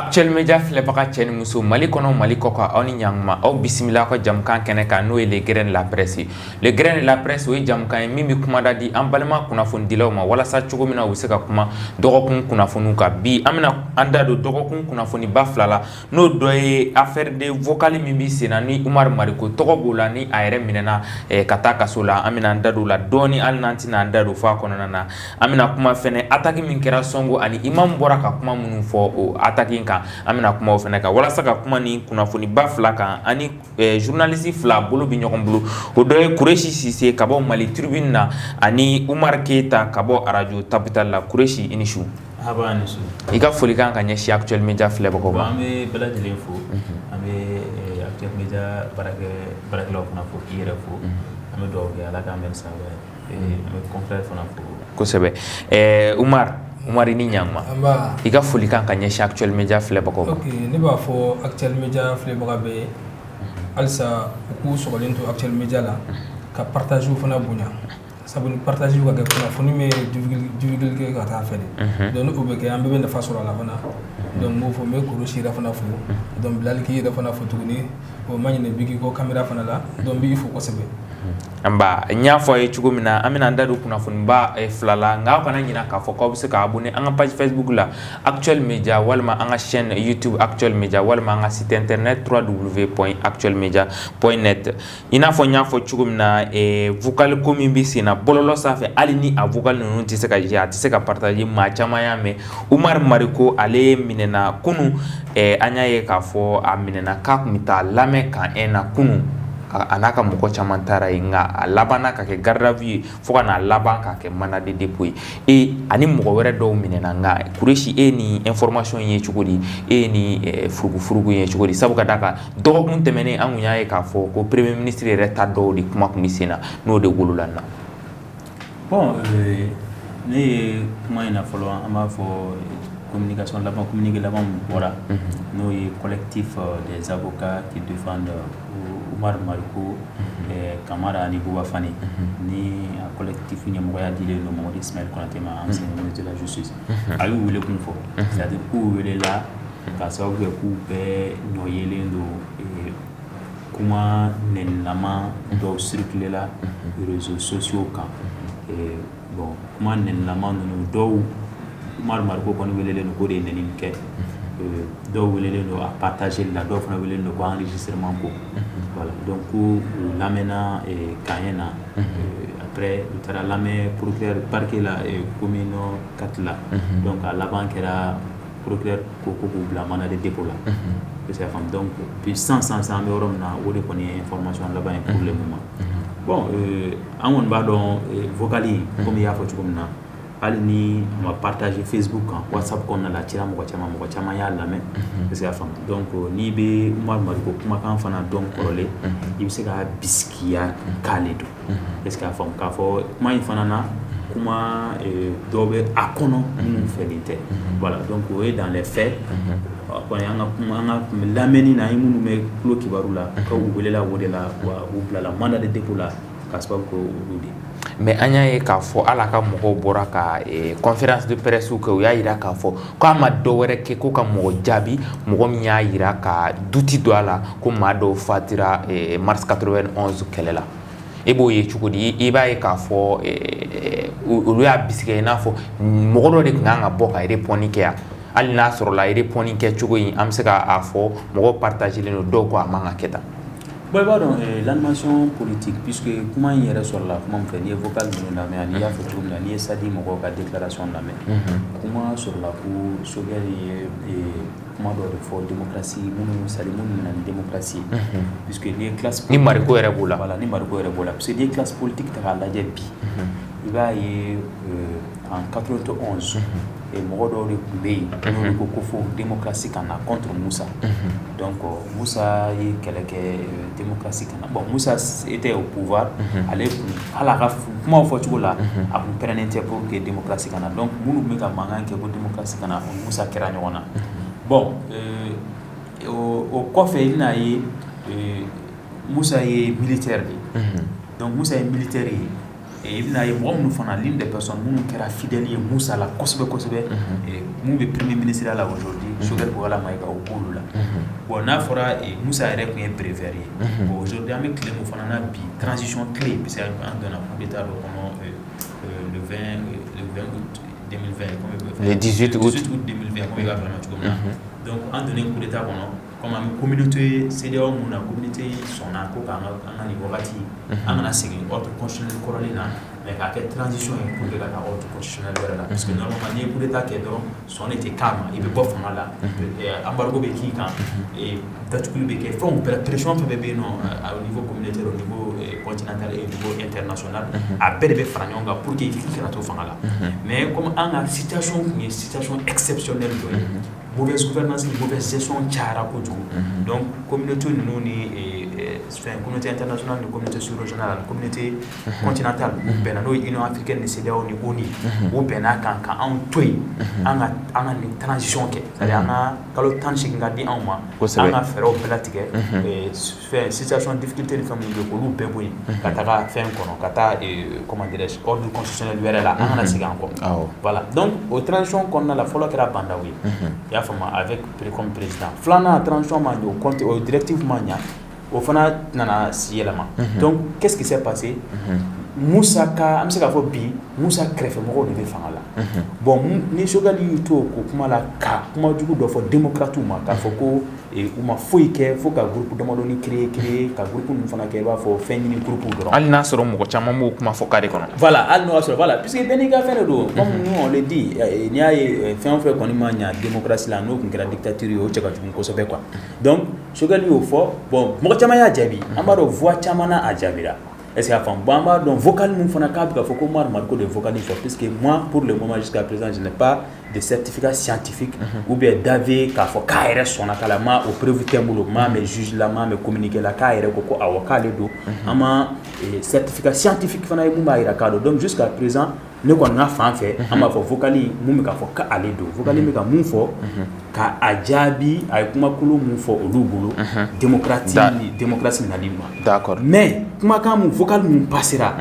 Actuel Media filɛbaga cɛ ni muso Mali kɔnɔ Mali kɔ kan aw ni ɲankuma aw bisimila ka jamukan kɛnɛ kan n'o ye le grain de la presse le grain de la presse o ye jamukan ye min bɛ kumada di an balima kunnafonidilaw ma walasa cogo min na u bɛ se ka kuma dɔgɔkun kunnafoniw kan bi an bɛna an da don dɔgɔkun kunnafoniba fila la n'o dɔ ye affaire de vocale min bɛ sen na ni Umar Mariko tɔgɔ b'o la ni a yɛrɛ minɛna ka taa kaso la an bɛna an da don o la dɔɔni hali n'an tɛna an da don f'a kɔnɔna na an bɛna kuma fɛnɛ attaque min kɛra Sonko ani Imam bɔra ka kuma minnu fɔ o attaque kan an bɛna kuma o fɛnɛ kan walasa ka kuma ni kunnafoniba fila kan ani journaliste fila bolo bɛ ɲɔgɔn bolo o dɔ ye Kureshi Sise ka bɔ Mali Tribune na ani Umar Keyita ka bɔ radio Capital la Kureshi i ni su i ka foli kan ka ɲɛsin Actuel Media filɛbagaw ma an bɛ bɛɛ lajɛlen fo an bɛ Actuel Media baarakɛlaw fana fo k'i yɛrɛ fo an bɛ dugawu kɛ Ala k'an bɛn sababa ye an bɛ confrère fana fo kosɛbɛ Umar i ni ɲankuma i ka foli kan ka ɲɛsin Actuel Media filɛbagaw ma. Ok ne b'a fɔ Actuel Media filɛbaga bɛɛ halisa u k'u sɔgɔlen to Actuel Media la ka partage fana bonya sabu ni partage ka kɛ kunnafoni bɛ divulguer kɛ ka taa fɛ de donc o bɛ kɛ an bɛɛ bɛ nafa sɔrɔ a la fana donc m'o fɔ n bɛ Kureshi yɛrɛ fana fo donc Bilali k'i yɛrɛ fana fo tuguni o ma ɲinɛ Bigi ko caméra fana la donc Bigi fo kosɛbɛ. Anba n y'a fɔ a ye cogo min na an bɛna an da don kunnafoniba fila la nka aw kana ɲinɛ k'a fɔ k'aw bɛ se ka abonné an ka page Facebook la Actuel Media walima an ka chaîne YouTube Actuel Media walima an ka site internet www.actuelmedia.net i n'a fɔ n y'a fɔ cogo min na vocal ko min bɛ sen na bɔlɔlɔ sanfɛ hali ni a vocal ninnu tɛ se ka ye a tɛ se ka partager maa caman y'a mɛn Umar Mariko ale minɛna kunun an y'a ye k'a fɔ a minɛna k'a tun bɛ taa lamɛn kan na kunun a n'a ka mɔgɔ caman taara yen nka a labanna ka kɛ garde à vue ye fo ka n'a laban ka kɛ mandat de dépôt ye ani mɔgɔ wɛrɛ dɔw minɛna nka Kureshi e ni information ye cogo di e ni furugufurugu ye cogo di sabu ka d'a kan dɔgɔkun tɛmɛnen an kun y'a ye k'a fɔ ko premier ministre yɛrɛ ta dɔw de kuma kun bɛ sen na n'o de wolola n na. Bon ne ye kuma in na fɔlɔ an b'a fɔ communication laban communiqué laban min bɔra n'o ye collectif des avocats qui défendent Umar Mariko Kamara ani Buba Fani ni a collectif ɲɛmɔgɔya dilen don Mamadu Ismail Konate ma ancien ministre de la justice a y'u wele kun fɔ c'est-à-dire k'u welela k'a sababu kɛ k'u bɛɛ nɔyelen don kuma nɛnilama dɔw circulé la réseaux sociaux kan bon kuma nɛnilama ninnu dɔw Umar Mariko kɔni welelen don k'o de ye nɛnini kɛ dɔw welelen don a partager la dɔw fana welelen don ko enregistrement ko voilà donc u lamɛnna kaɲɛ na après u taara lamɛn procureur parquet la commune 4 la donc a laban kɛra procureur ko k'u bila mandat de dépôt la parce que donc puis sans an bɛ yɔrɔ min na o de kɔni ye information laban ye pour le moment bon an kɔni b'a dɔn vocal in comme i y'a fɔ cogo min na hali ni a ma partager Facebook kan WhatsApp kɔnɔna la a cira mɔgɔ caman y'a lamɛn parce que a faamu donc n'i bɛ Umar Mariko kumakan fana dɔn kɔrɔlen i bɛ se ka bisikiya k'ale don est-ce que a faamu k'a fɔ kuma in fana na kuma dɔw bɛ a kɔnɔ minnu fɛlen tɛ voilà donc o ye dans les faits kɔni an ka lamɛnni na an ye minnu bɛ tulo kibaru la k'u welela o de la wa u bilala mandat de dépôt la k'a sababu kɛ olu de. Mais an y'a ye k'a fɔ hali a ka mɔgɔw bɔra ka conférence de presse kɛ u y'a jira k'a fɔ k'a ma dɔ wɛrɛ kɛ ko ka mɔgɔ jaabi mɔgɔ min y'a jira ka duti don a la ko maa dɔw fatira mars 91 kɛlɛ la e b'o ye cogo di i b'a ye k'a fɔ olu y'a bisigi i n'a fɔ mɔgɔ dɔ de tun kan ka bɔ ka répondre kɛ yan hali n'a sɔrɔla répondre kɛ cogo in an bɛ se k'a fɔ mɔgɔw partagelen don dɔw ko a man ka kɛ tan. Bon, i b'a dɔn l'animation politique puisque kuma in yɛrɛ sɔrɔla kuma min fɛ n'i ye vocal minnu lamɛn ani i y'a fɔ cogo min na n'i ye Sadi mɔgɔw ka déclaration lamɛn kuma sɔrɔla ko Sogɛl ye kuma dɔ de fɔ démocratie minnu bɛna ni démocratie puisque n'i ye classe ni Mariko yɛrɛ b'o la voilà ni Mariko yɛrɛ b'o la parce que n'i ye classe politique ta k'a lajɛ bi i b'a ye en 91 mɔgɔ dɔw de tun bɛ yen n'olu ko fo démocratie ka na contre Moussa donc Moussa ye kɛlɛ kɛ démocratie ka na bon Moussa était au pouvoir ale hali a ka kumaw fɔcogo la a tun pɛrɛnnen tɛ pour que démocratie ka na donc minnu bɛ ka mankan kɛ ko démocratie ka na Moussa kɛra ɲɔgɔn na bon o kɔfɛ i bɛna ye Moussa ye militaire de donc Moussa ye militaire ye et il n'a eu l'une des personnes qui est fidèle à Moussa la Kosobe et mon premier ministre là aujourd'hui Choguel Bouala Maïga au boulot là bon na fora et Moussa est préféré bon aujourd'hui avec clé nous faisons une transition clé parce qu'on donne un coup d'état le 20 août 2020 le 18 août 2020 comme il va vraiment donc on donne un coup d'état comme une communauté CDAO mon communauté son accord en niveau bâti en a signé ordre constitutionnel corona mais qu'à quelle transition pour que la ordre constitutionnel là parce que normalement il y a coup d'état qui est donc son était calme il veut pas faire là embargo be qui quand et d'ailleurs be qui font pression fait bébé non au niveau communautaire au niveau continental et au niveau international à bébé franyonga pour qu'il fique la tout faire là mais comme en situation une situation exceptionnelle mauvaise gouvernance mauvaise gestion tchara ko donc communauté nous ni communauté internationale ni communauté sous-régionale communauté continentale ben no union africaine ni CEDEAO ni ONU ou ben kan en toy en une transition que c'est-à-dire en kalo tan shi ngadi en ma en faire au pelatige faire situation difficulté de famille de ko lu be boy kataka fin kono kata comment dirais-je ordre constitutionnel wera là en a siga encore voilà donc au transition qu'on a la follow que la banda oui avec comme président flana transition man au compte au directive mania au fana nana siyelama donc qu'est-ce qui s'est passé Moussa ka am se ka fo bi Moussa crève mo de fanga la bon ni Chogali to ko kuma la ka kuma jugu do fo démocrate ma ka fo ko e uma foi ke fo ka groupe de modoni créer ka groupe nu fana ke ba fo fin ni groupe do al nasro mo ko chama mo kuma fo kare kono voilà al nasro voilà puisque beniga fait do comme nous on le dit ni ay fin frère qu'on mania démocratie la no kun kera dictature yo chaka tum ko so be quoi donc Chogali au fo bon mo chama ya jabi amaro voix chama na ajabira est-ce qu'il y a un bamba donc vocal mon fonacable il faut que moi marque de vocal puisque moi pour le moment jusqu'à présent je n'ai pas de certificat scientifique ou bien d'avis qu'il faut KRS son akalama au prévu tembulo ma mais juge la ma mais communiquer la KRS koko avocat le do ama certificat scientifique fana ibumba irakado donc jusqu'à présent ne ko na fan fait ama fo vocali mumi ka fo ka aledo vocali me ka mun fo ka ajabi ay kuma kulu mun fo olubulu démocratie na limba d'accord mais kuma ka mun vocal mun passera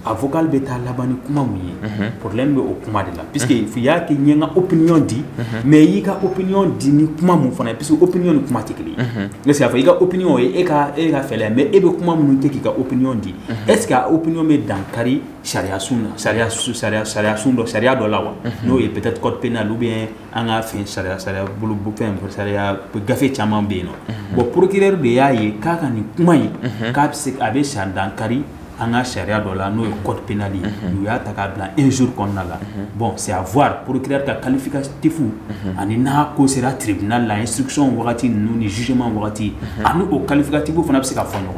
a vocal beta labani kuma muyi problème be o kuma de la puisque il y a que nyenga opinion dit mais yi ka opinion dit ni kuma mun fana puisque opinion ni kuma tikili mais ça fait yi ka opinion e ka fele mais e be kuma mun te ki ka opinion dit est-ce que opinion me dans kari sharia sunna sharia do lawa no et peut-être code pénal ou bien en a fait sharia bulu bouquin pour sharia gafe chama be no bon procureur de yaye kaka ni kuma yi ka abe shandan kari anga sharia do la no code pénal nous ya taka blanc un jour qu'on a là bon c'est à voir procureur ka qualificatif ani na ko sera tribunal la instruction wakati nous ni jugement wakati anu au qualificatif fana be se ka fonyo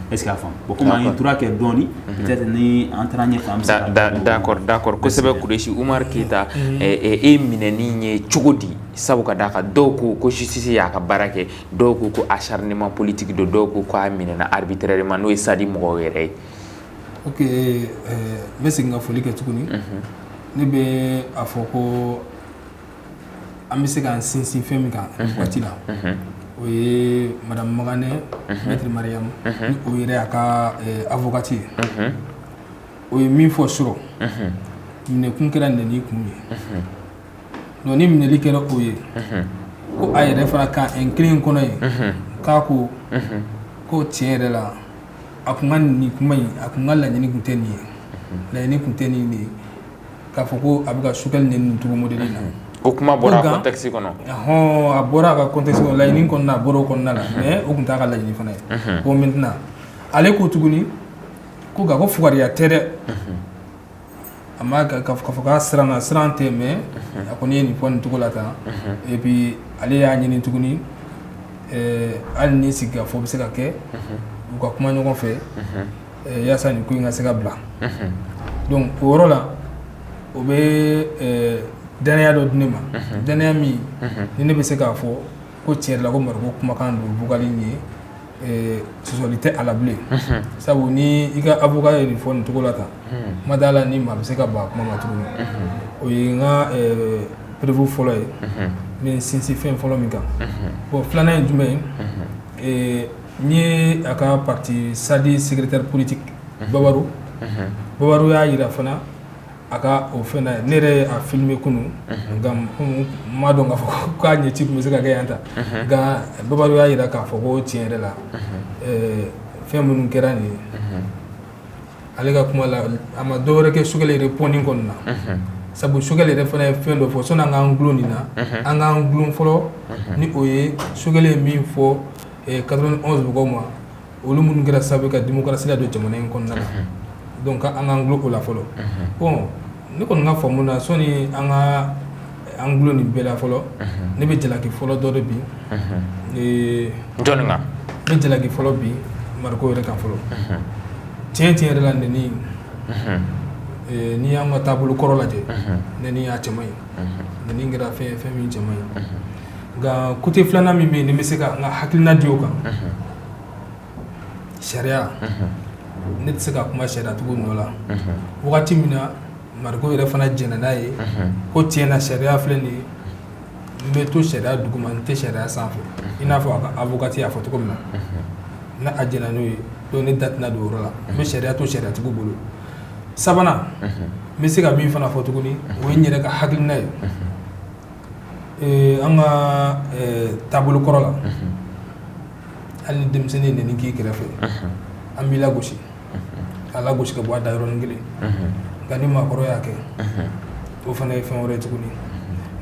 est-ce qu'il a fond bon comment il trouvera que doni peut-être ni entraîner femme d'accord ko sebe kureshi Umar Keita e mineni nye chugodi sabuka daka doko ko justice ya ka barake doko ko acharnement politique de doko ko aminena arbitrairement no sadi mo were ok merci nga foli ke tukuni ne be afoko amise kan sinsin femi kan watila o ye madame Magane maître Mariam o yere aka avocati o ye min fo suro mine kun kera neni kun ye no ni mine likera o ye ko ayere fara ka en clean kono ye ka ko tiere la akunga ni kuma yi akunga la nyini kunteni la nyini kunteni ni ka foko abuka sukal ne ntugo modeli na o kuma bora contexte kono abora ka contexte kono la nyini kono na boro kono na mais o kunta ka la nyini fana bon maintenant ale ko tuguni ko ga ko fugari ya tere ama ka foka srante mais akoni ni pon tugo la ta et puis ale ya nyini tuguni al ni siga fo biseka ke ko kuma ɲɔgɔn fɛ yasa ni ko in ka se ka bila donc o yɔrɔ la o bɛ danaya dɔ di ne ma danaya min ni ne bɛ se k'a fɔ ko tiɲɛ yɛrɛ la ko Mariko kumakan don vocal ye sɔsɔli tɛ a la bilen sabu ni i ka avocat ye nin fɔ nin cogo la tan kuma t'a la ni maa bɛ se ka ban kuma ma tuguni o ye n ka prévu fɔlɔ ye ni sinsin fɛn fɔlɔ min kan bon filanan ye jumɛn ye ni a ka parti sadi secrétaire politique Babaru Babaru y'a yira fana a ka o fɛn na ne yɛrɛ a filmé kunu nka m'a dɔn k'a fɔ k'a ɲɛci tun bɛ se ka kɛ yan ta nka Babaru y'a yira k'a fɔ ko tiɲɛ yɛrɛ la fɛn minnu kɛra nin ye ale ka kuma la a ma dɔwɛrɛ kɛ Sogɛl yɛrɛ pɔnni kɔni na sabu Sogɛl yɛrɛ fana ye fɛn dɔ fɔ sɔnni an k'an gulon nin na an k'an gulon fɔlɔ ni o ye Sogɛl ye min fɔ 91 mɔgɔw ma olu minnu kɛra sababu ka démocratie la don jamana in kɔnɔna la donc an k'an gulon o la fɔlɔ bon ne kɔni ka faamu na sɔnni an ka an gulon nin bɛɛ la fɔlɔ ne bɛ jalaki fɔlɔ dɔ de bin jɔnni kan ne jalaki fɔlɔ bin Mariko yɛrɛ kan fɔlɔ tiɲɛ tiɲɛ yɛrɛ la nɛni n'i y'an ka taabolo kɔrɔ lajɛ nɛni y'a cɛman ye nɛni kɛra fɛn min cɛman ye nka côté filanan min bɛ yen ni bɛ se ka n ka hakilina di o kan sariya ne tɛ se ka kuma sariyatigiw nɔ la wagati min na Mariko yɛrɛ fana jɛnna n'a ye ko tiɲɛ na sariya filɛ nin ye n bɛ to sariya duguma n tɛ sariya sanfɛ i n'a fɔ a ka avocat y'a fɔ cogo min na a jɛnna n'o ye donc ne da tɛna don o yɔrɔ la n bɛ sariya to sariyatigiw bolo sabanan n bɛ se ka min fana fɔ tuguni o ye n yɛrɛ ka hakilina ye an ka taabolo kɔrɔ la hali ni denmisɛnnin ye nɛni k'i kɛrɛfɛ an b'i lagosi a lagosi ka bɔ a da yɔrɔnin kelen nka ni maakɔrɔ y'a kɛ o fana ye fɛn wɛrɛ tuguni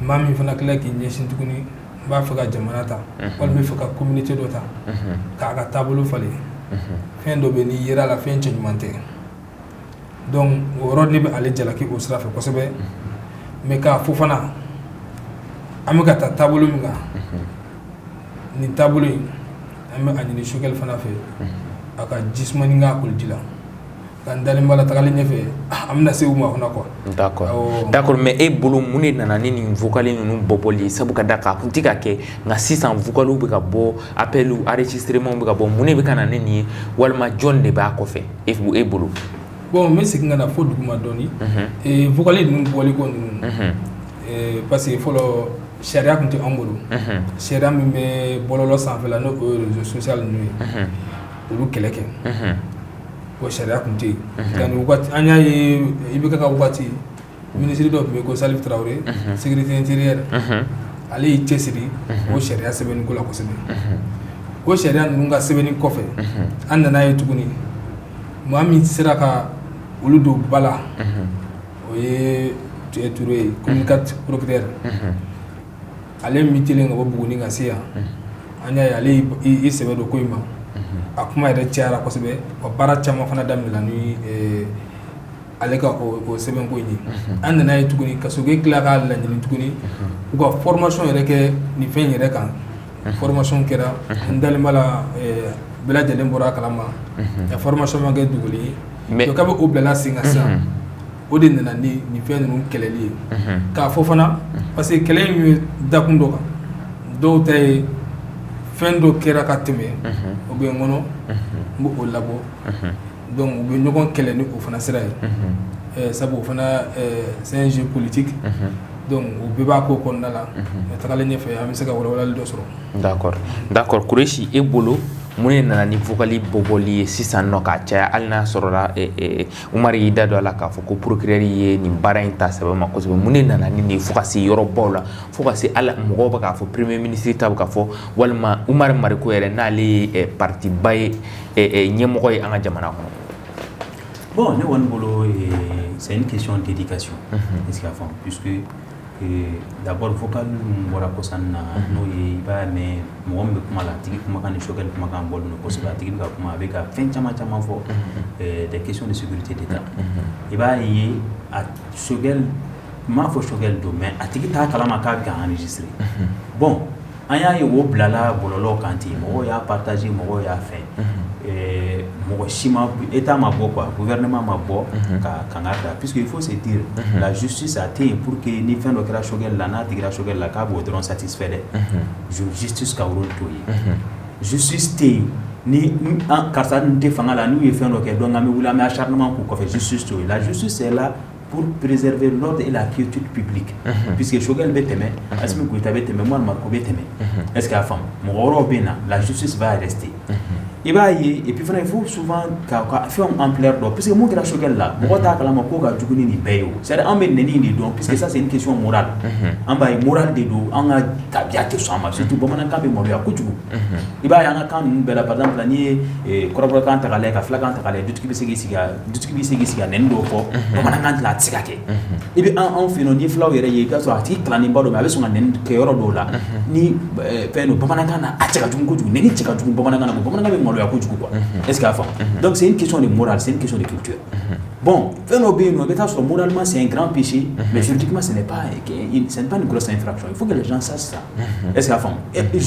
maa min fana tila k'i ɲɛsin tuguni n b'a fɛ ka jamana ta walima n bɛ fɛ ka communauté dɔ ta k'a ka taabolo falen fɛn dɔ bɛ n'i yera la fɛn cɛ ɲuman tɛ donc o yɔrɔ ne bɛ ale jalaki o sira fɛ kosɛbɛ mais k'a fɔ fana an bɛ ka taa taabolo min kan nin taabolo in an bɛ a ɲini Sogɛl fana fɛ a ka jisumani k'a koliji la ka n dalen b'a la tagalen ɲɛfɛ an bɛna se u ma fana quoi. D'accord mais e bolo mun de nana ni nin vocal ninnu bɔbɔli ye sabu ka da k'a kun tɛ ka kɛ nka sisan vocaliw bɛ ka bɔ appels enregistrements bɛ ka bɔ mun de bɛ ka na ni nin ye walima jɔn de b'a kɔfɛ e bolo. Bon n bɛ segin ka na fo duguma dɔɔni vocal ninnu bɔli ko ninnu parce que fɔlɔ sariya tun tɛ an bolo sariya min bɛ bɔlɔlɔ sanfɛla n'o ye réseau social ninnu ye olu kɛlɛ kɛ o sariya tun tɛ yen nka nin wagati an y'a ye IBK ka wagati minisiri dɔ tun bɛ yen ko Salif Traoré sécurité intérieure ale y'i cɛsiri o sariya sɛbɛnni ko la kosɛbɛ o sariya ninnu ka sɛbɛnni kɔfɛ an nana ye tuguni maa min sera ka olu don ba la o ye Touré ye communicate procureur ale mitilen ka bɔ Buguni ka se yan an y'a ye ale y'i sɛbɛ don ko in ma a kuma yɛrɛ cayara kosɛbɛ wa baara caman fana daminɛna ni ale ka o sɛbɛn ko in ye an nana ye tuguni ka Sogɛl tila k'a laɲini tuguni u ka formation yɛrɛ kɛ nin fɛn yɛrɛ kan formation kɛra n dalen b'a la bɛɛ lajɛlen bɔra a kalama formation ma kɛ duguli ye donc kabini o bilala sen kan sisan o de nana ni nin fɛn ninnu kɛlɛli ye k'a fɔ fana parce que kɛlɛ in ye dakun dɔ kan dɔw ta ye fɛn dɔ kɛra ka tɛmɛ o bɛ n kɔnɔ n b'o labɔ donc u bɛ ɲɔgɔn kɛlɛ ni o fana sira ye sabu o fana c'est un jeu politique donc o bɛɛ b'a ko kɔnɔna la tagalen ɲɛfɛ an bɛ se ka walawalali dɔ sɔrɔ. D'accord Kureshi e bolo mun de nana ni vocal bɔbɔli ye sisan nɔ k'a caya hali n'a sɔrɔla Umaru y'i da don a la k'a fɔ ko procureur ye nin baara in ta sɛbɛn ma kosɛbɛ mun de nana ni nin fo ka se yɔrɔbaw la fo ka se ala mɔgɔw bɛ k'a fɔ premier ministre ta bɛ k'a fɔ walima Umaru Mariko yɛrɛ n'ale ye parti ba ye ɲɛmɔgɔ ye an ka jamana kɔnɔ. Bon ne kɔni bolo c'est une question d'éducation est-ce qu'il y a fond puisque d'abord vocal mun bɔra kɔsan na n'o ye i b'a mɛn mɔgɔ min bɛ kuma la a tigi kumakan ni Sogɛl kumakan bɔlen don kosɛbɛ a tigi bɛ ka kuma a bɛ ka fɛn caman fɔ des questions de sécurité d'État i b'a ye a Sogɛl m'a fɔ Sogɛl don mais a tigi t'a kalama k'a bɛ ka enregistrer bon an y'a ye o bilala bɔlɔlɔ kan ten mɔgɔw y'a partager mɔgɔw y'a fɛn mɔgɔ si ma État ma bɔ quoi gouvernement ma bɔ ka kanga da puisque il faut se dire la justice a été pour que ni fɛn dɔ kɛra Sogɛl la n'a digira Sogɛl la k'a b'o dɔrɔn satisfait dɛ justice ka rôle t'o ye justice tɛ yen ni karisa nin tɛ fanga la n'u ye fɛn dɔ kɛ donc an bɛ wuli an bɛ acharnement k'u kɔfɛ justice t'o ye la justice est là pour préserver l'ordre et la quiétude publique puisque Sogɛl bɛ tɛmɛ Assimi Goïta bɛ tɛmɛ Umaru Mariko bɛ tɛmɛ est-ce que a faamu mɔgɔ wɛrɛw bɛ na la justice va rester et puis il faut souvent faire un ampleur d'eau parce que mon kera choquel là mon ta kala ma ko ka juguni ni beyo c'est en neni ni don puisque ça c'est une question morale en ba morale de do en a tabia te so ma surtout bamana ka be mo ya ko jugu il va y en a quand bela par exemple ni korobro kan ta kala ka fla kan ta kala dutu bi segi siga nen do ko bamana kan la tsikake et puis en fino ni fla yere ye ka so ati klani bado ma be so nen ke yoro do la ni feno bamana kan a tsika jugu ko jugu neni tsika jugu bamana kan be est-ce qu'il donc c'est une question de morale, c'est une question de culture. Bon, moralement c'est un grand péché, mais juridiquement ce n'est pas une grosse infraction. Il faut que les gens sachent ça. Est-ce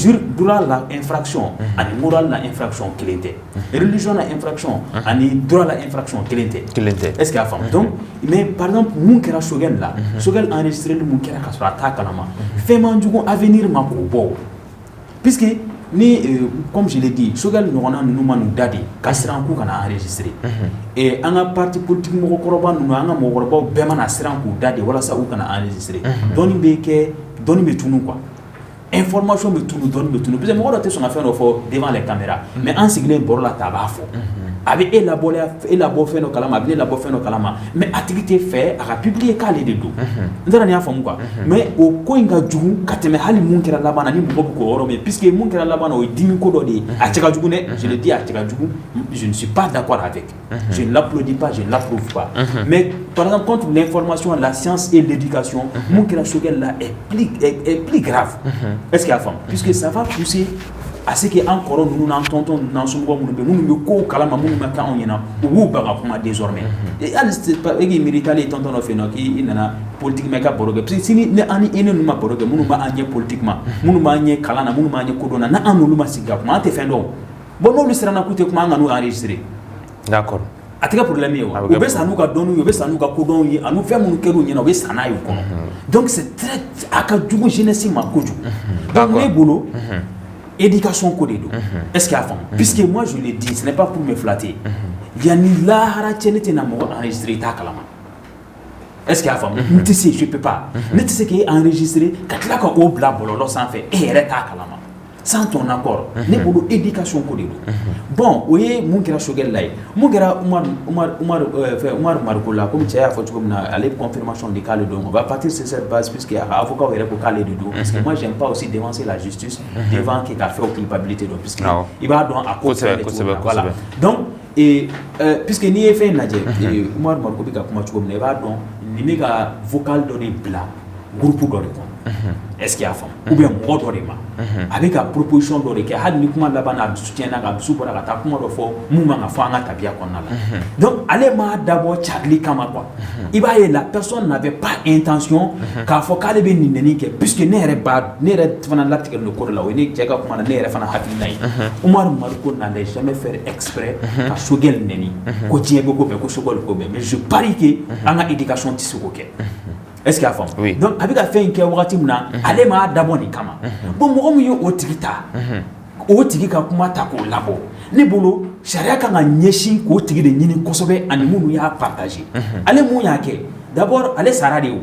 qu'il droit la infraction, et morale la infraction qu'il était. Religion la infraction, et droit la infraction qu'il était. Est-ce qu'il donc, mais par exemple, mon kera Shogel là, Shogel enregistré le mon kera kasura ta kalama. Fait-moi du coup avenir ma ko puisque ni comme je l'ai dit Shogel nous manu dadi kasiran ku kana enregistrer et en parti politique mo koroba nous anga mo koroba be mana siran ku dadi wala sa u kana enregistrer doni be tunu quoi information be tunu parce que mo dote son affaire devant les caméras mais en sigle borla tabafo avec élaboré fait nos kalama mais activité fait à publier calé de dos ndara ni afamu quoi mais au ko inga jugu kateme hali munkira labana ni mbobo ko oro mais puisque munkira labana o dimi ko do de a tchaka jugu ne je le dis a tchaka jugu je ne suis pas d'accord avec je ne l'applaudis pas je ne l'approuve pas mais par exemple contre l'information la science et l'éducation munkira Shogel là est plus grave est-ce qu'il y a femme puisque ça va pousser à ce que encore nous n'entendons dans ce moment nous ko kalama nous ma ka onyena ou ba kuma désormais et aliste pas egi militali tonton fait no ki inana politique meka boroge parce que si ni ani ene nous ma boroge nous ma anye politiquement nous ma anye kalana nous ma anye kodona na anu lu ma siga kuma te fendo bon no lu sera na kute kuma nganu enregistrer d'accord atika problème yo o be sanu ka donu yo be sanu ka kodon yi anu fe mun keru nyina o be sana yo kono donc c'est très aka jugu jeunesse ma koju donc les boulot éducation codée. Est-ce qu'il y a fond puisque moi je le dis, ce n'est pas pour me flatter. Il y a ni la harachenete na mo enregistré ta kalama. Est-ce qu'il y a fond je peux pas. Ne tu sais qui est enregistré quand là ko bla bololo sans fait et ta kalama. Sans ton accord, ne bolo éducation codée. Bon, oui, mon kera Shogel là. Mon kera Omar Markola comme tu as fait comme na aller confirmation de calé donc on va partir sur cette base puisque avocat est pour calé du dos parce que moi j'aime pas aussi dévancer la justice devant qui a fait culpabilité donc puisque il va donc à cause voilà. Donc et puisque ni fait nadje Omar Markola ka kuma tu comme ne va donc ni mega vocal donné blanc groupe donné est-ce qu'il y a femme ou bien moi dorima avec la proposition d'ore qui a ni kuma labana soutien na ga supporta ka ta kuma do fo muma nga fa nga tabia konna la donc allez ma d'abord Charlie kama quoi il va y la personne n'avait pas intention ka fo kale be ni neni ke puisque ne re fana l'article no ko la woni jega kuma na ne re fana hafi nay Omar Marko n'allait jamais faire exprès ka Shogel neni ko tiebo ko be ko Shogel ko be mais je parie que anga éducation tisuko ke est-ce qu'il y a femme oui. Donc avec la fin qui a wakati muna ale ma d'abord ni kama bon mo yo otigita otigika kuma ta ko labo ni bolo sharia kan nyeshi ko tigi de nyini kosobe ani munu ya partager ale mu ya ke d'abord ale sarade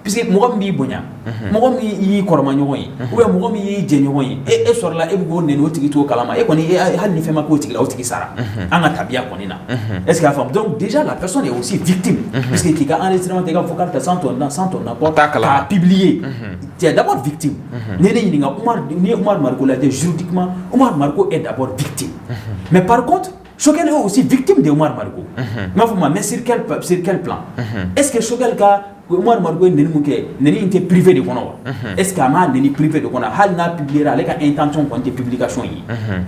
puisque mo mi bonya mo mi yi koroma nyoy ou bien mo mi yi je nyoy e sor la e bugo ne no tigi to kalama e koni hal ni fema ko tigi la o tigi sara anga tabia koni na est-ce que la femme donc déjà la personne est aussi victime puisque qui a enregistrement de vocal de sans ton apport a publié tu es d'abord victime Omar Marko là juridiquement Omar Marko est d'abord victime mais par contre Shogel est aussi victime de Omar Marko mais sur quel plan est-ce que Shogel ka Omar Marko neni inte privé de kono est-ce que ama neni privé de kono hal na publier avec intention de publication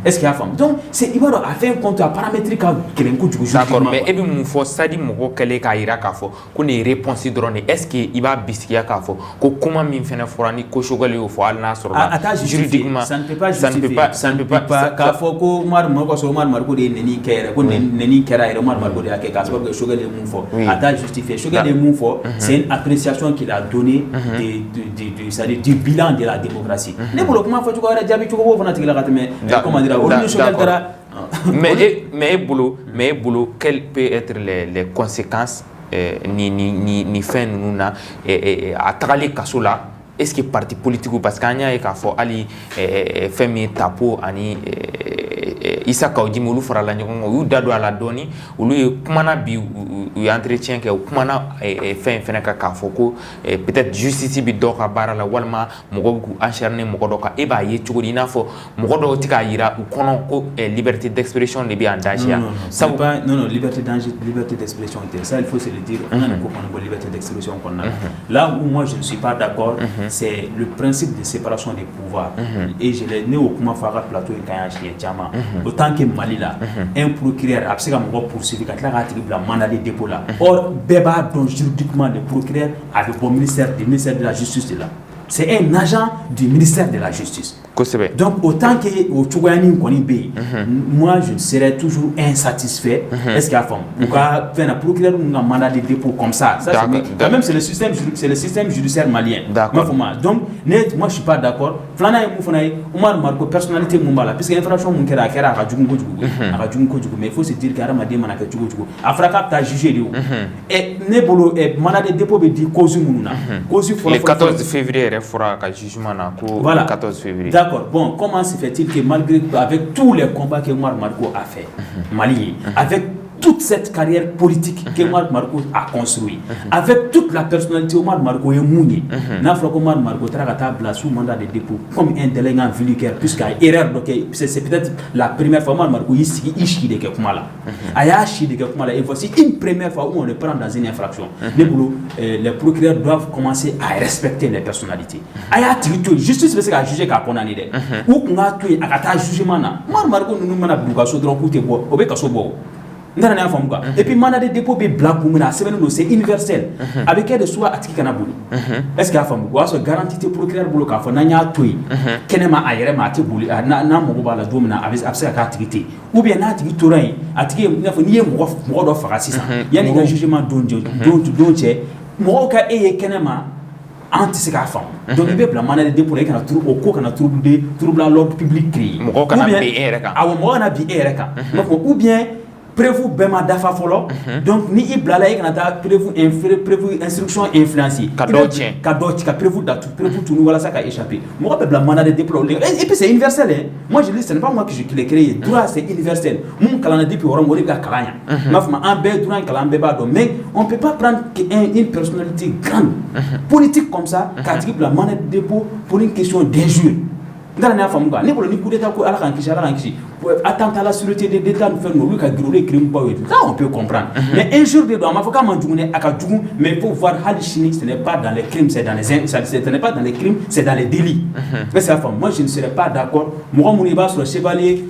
est-ce qu'il y a femme donc c'est il va faire un compte paramétrique kelen ko jugu d'accord mais ebi mu fo sadi mo kele ka ira ka fo ko ne réponse drone est-ce que il va bisikia ka fo ko kuma min fene forani ko Shogel yo fo al na sur la juridiquement ça ne peut pas ka fo ko Omar Marko de neni kere ko neni kera Omar Marko de ka parce que Shogel est mu fo ata justifier Shogel est mu fo c'est une appréciation qu'il a donné du bilan de la démocratie. Ne bolo kuma fa tuko ara jabi tuko fana tigila katme comment dire au Shogel dara mais boulot quelles peut être les conséquences ni fin nous na à tagali kasola est-ce que parti politique parce qu'anya e ka fo ali femi tapo ani Issa Kaudimi olu farala ɲɔgɔn kan u y'u da don a la dɔɔni olu ye kumana bi u ye entretien kɛ u kumana fɛn fɛnɛ kan k'a fɔ ko peut-être justice bi dɔ ka baara la walima mɔgɔ bɛ k'u acharner mɔgɔ dɔ kan e b'a ye cogo di i n'a fɔ mɔgɔ dɔw tɛ k'a yira u kɔnɔ ko liberté d'expression de bɛ en danger ya non liberté d'expression ça il faut se le dire on a une liberté d'expression qu'on a là où moi je ne suis pas d'accord c'est le principe de séparation des pouvoirs et je l'ai né au kuma fara plateau et quand il y a jama autant que Mali là un procureur a se ka mɔgɔ poursuivre ka tila k'a tigi bila mandat de dépôt là or bɛɛ b'a dɔn juridiquement le procureur a bɛ bɔ ministère de la justice de là c'est un agent du ministère de la justice. Donc autant que au Tchouani koni be moi je serais toujours insatisfait est-ce qu'il y a forme ou ka faire un procureur un mandat de dépôt comme ça quand même c'est le système judiciaire malien donc moi je suis pas d'accord flana et mufana Omar Marko personnalité mumbala puisque infraction mun kera ka jugun ko jugu mais il faut se dire que Aramade manaka jugu afraka ta juger et ne bolo mandat de dépôt be di cause mununa cause le 14 février fera ka jugement na ko 14 février. D'accord. Bon, comment se fait-il que malgré avec tous les combats que Omar Marko a fait, Mali, avec toute cette carrière politique que Omar Marko a construit, avec toute la personnalité Omar Marko est mouillé, n'a fait Omar Marko table sous mandat de dépôt comme un délégué vulgaire puisqu'il y a erreur c'est peut-être la première fois Omar Marko ici de Kekumala. Ayashi de Kekumala et voici une première fois où on le prend dans une infraction. Les procureurs doivent commencer à respecter les personnalités. Ayati justice parce qu'à juger qu'à condamner ou qu'on a tué à ta jugement na. Omar Marko nous m'a bouga so donc côté bois, obeka bois. Et puis mandat de dépôt be black woman c'est universel avec elle de soit atiki kana bulu est-ce qu'il y a femme quoi so garantie procureur bulu ka fa nanya toy kenema ayere ma ati bulu na mo ba la domina avec absa ka atiki ou bien na atiki toran atiki na fa niye mo do fa sisa yani ka jugement donje mo ka kenema anti ka femme donc il be bla mandat de dépôt kana trouble au ko kana trouble à l'ordre public créé mo kana bi ereka awo mo kana bi ereka ou bien prévu bema dafa folo donc ni iblala e kana ta prévu instruction influencier ka prévu date prévu tout nous voilà ça ka échappé moi peut la mandat de dépôt et puis c'est universel moi je dis ce n'est pas moi qui l'ai créé droit c'est universel mon calendrier depuis on mori ka kalanya mafuma en be droit kalambe ba do mais on peut pas prendre une personnalité grande politique comme ça ka tigi la mandat de dépôt pour une question d'injure ngana famu ga ne bolo ni coup d'état ko ala kan kishi attentat à la sûreté de l'état nous faire nous ka grolé crime pas ça on peut comprendre mais un jour de doit avocat mandjugune aka djugu mais il faut voir halishini ce n'est pas dans les crimes c'est dans les ce n'est pas dans les crimes c'est dans les délits mais c'est la femme moi je ne serais pas d'accord moi mon iba sur le chevalier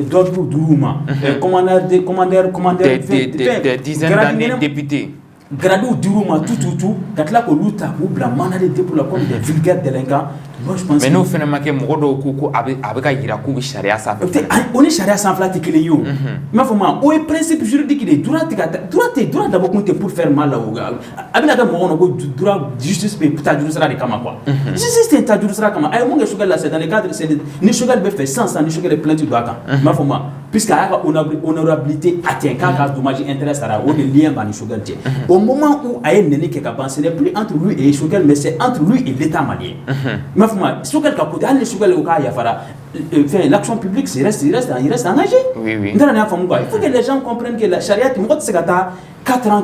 d'ordre Dourouma commandeur des dizaines d'années député Gradou Dourouma tout katla ko luta ou bla mandat de dépôt la comme des vulgaires délinquants moi je pense mais nous finalement que modo ko abeka yira ku bi sharia sa on est sharia sans flat que les yo mais vraiment au principe juridique de droit d'abord compter pour faire mal au gars abina da mo ko droit justice be puta justice de kama quoi justice c'est ta justice kama ay mo nga sugal la c'est dans le cadre c'est ni sugal be fait sans ni sugal plainte doit kan mais vraiment puisque a honorabilité atteint cas dommage intérêt à au lien ba ni sugal tie au moment où a nene ke ka penser n'est plus entre lui et sugal mais c'est entre lui et l'état malien Sugal ka côté aller sugal au cas yafara l'action publique il reste engagé oui il faut que les gens comprennent que la charia tu m'ont 4 ans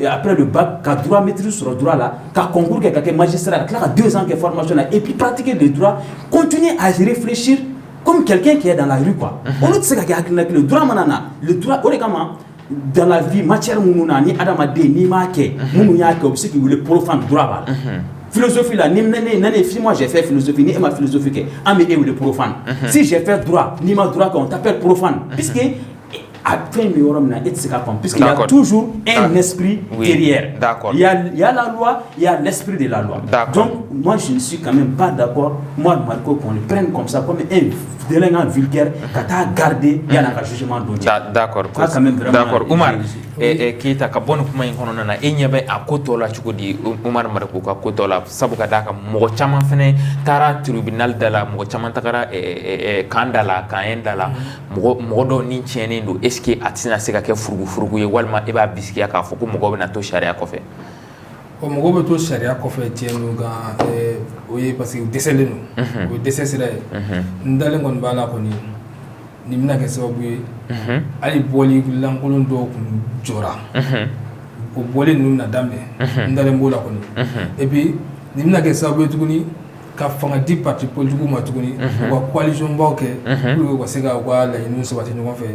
après le bac ka droit maîtrise sur le droit là ka concours que magistrat ka 2 ans que formation là et puis pratiquer le droit continuer à réfléchir comme quelqu'un qui est dans la rue quoi on ne sait que le droit manana le droit origama dans la vie matière mununa ni adamade ni make munuya ke obseki le profane droit ba philosophie là ni si moi j'ai fait philosophie ni ma philosophie que mais le profane si j'ai fait droit ni ma droit qu'on t'appelle profane puisque après puisqu'il y a toujours un esprit derrière. Il y a la loi, il y a l'esprit de la loi. Donc, moi, je ne suis quand même pas d'accord. Moi, Marco, qu'on le prenne comme ça, comme un délinquant vulgaire, quand tu as gardé, il y a un jugement d'autre. D'accord. D'accord. Oumar, qui est à Kabon, il y avait à Kotola, Chukudi, Oumar Marco, à Kotola, Sabukadaka, Mochaman Fene, Tara, tribunal de la Mochaman Takara, Kandala, Kaendala, Modo Ninchenindo. Est-ce que atina se ka kɛ furugu ye walima e b'a bisikiya k'a fɔ ko mɔgɔw bɛna to sariya kɔfɛ o mɔgɔw bɛ to sariya kɔfɛ tiɲɛ n'u kan o ye parce que dɛsɛlen don o ye dɛsɛ sira ye n dalen kɔni b'a la kɔni nin bɛna kɛ sababu ye hali bɔli lankolon dɔw kun jɔra o bɔli ninnu na daminɛ n dalen b'o la kɔni et puis nin bɛna kɛ sababu ye tuguni ka fanga di parti politique ma tuguni u ka coalition baw kɛ pour que u ka se ka u ka laɲiniw sabati ɲɔgɔn fɛ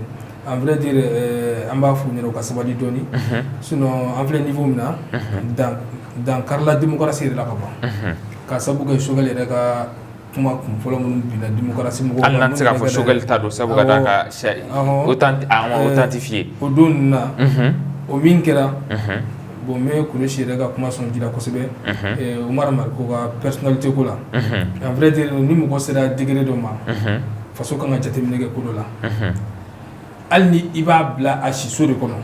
en vrai dire an b'a f'u ɲɛna u ka sabali dɔɔni sinon an filɛ niveau min na dan karila démocratie yɛrɛ la ka ban ka sabu kɛ Choguel yɛrɛ ka kuma kun fɔlɔ minnu binna démocratie mɔgɔw hali n'an tɛ se k'a fɔ Choguel ta don sabu ka d'a ka authentifié o don ninnu na o min kɛra bon n bɛ Kourechi yɛrɛ ka kuma sɔn ji la kosɛbɛ Umar Mariko ka personnalité ko la en vrai dire ni mɔgɔ sera degré dɔ ma faso kan ka jateminɛ kɛ ko dɔ la hali ni i b'a bila a siso de kɔnɔ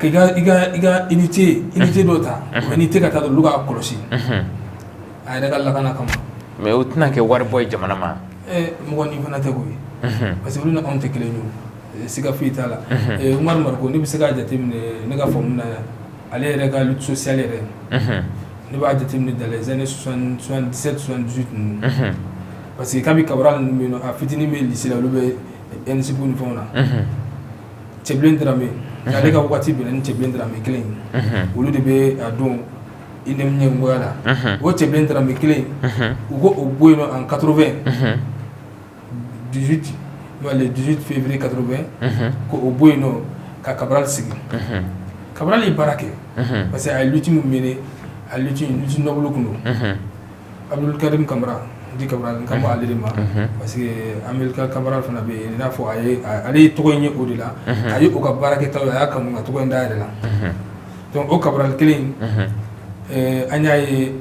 i ka unité dɔ ta unité ka taa dɔrɔn olu k'a kɔlɔsi a yɛrɛ ka lakana kama mais o tɛna kɛ wari bɔ ye jamana ma mɔgɔ ni fana tɛ koyi parce que olu ni anw tɛ kelen ye siga foyi t'a la Umar Mariko ne bɛ se k'a jateminɛ ne ka faamu na ale yɛrɛ ka lutte sociale yɛrɛ ne b'a jateminɛ dans les années 77 78 ninnu parce que kabi Cabral ninnu bɛ yen nɔ a fitinin bɛ lycée la olu bɛ NSP ni fɛnw na Cɛbilen Dramé ale ka waati bɛnna ni Cɛbilen Dramé kelen olu de bɛ a don INEM ɲɛmɔgɔya la o Cɛbilen Dramé kelen u ko o bɔ yen nɔ en 18 février 80 ko o bɔ yen nɔ ka Cabral sigi Cabral ye baara kɛ parce que a ye lutte min mené a lutte noble kun don Abdul Karim Kamara di Cabral n kan bɔ ale de ma parce que Amilcar Cabral fana bɛ yen i n'a fɔ ale ye tɔgɔ in ye o de la a ye o ka baarakɛtaw a y'a kanu ka tɔgɔ in da yɛrɛ la donc o Cabral kelen an y'a ye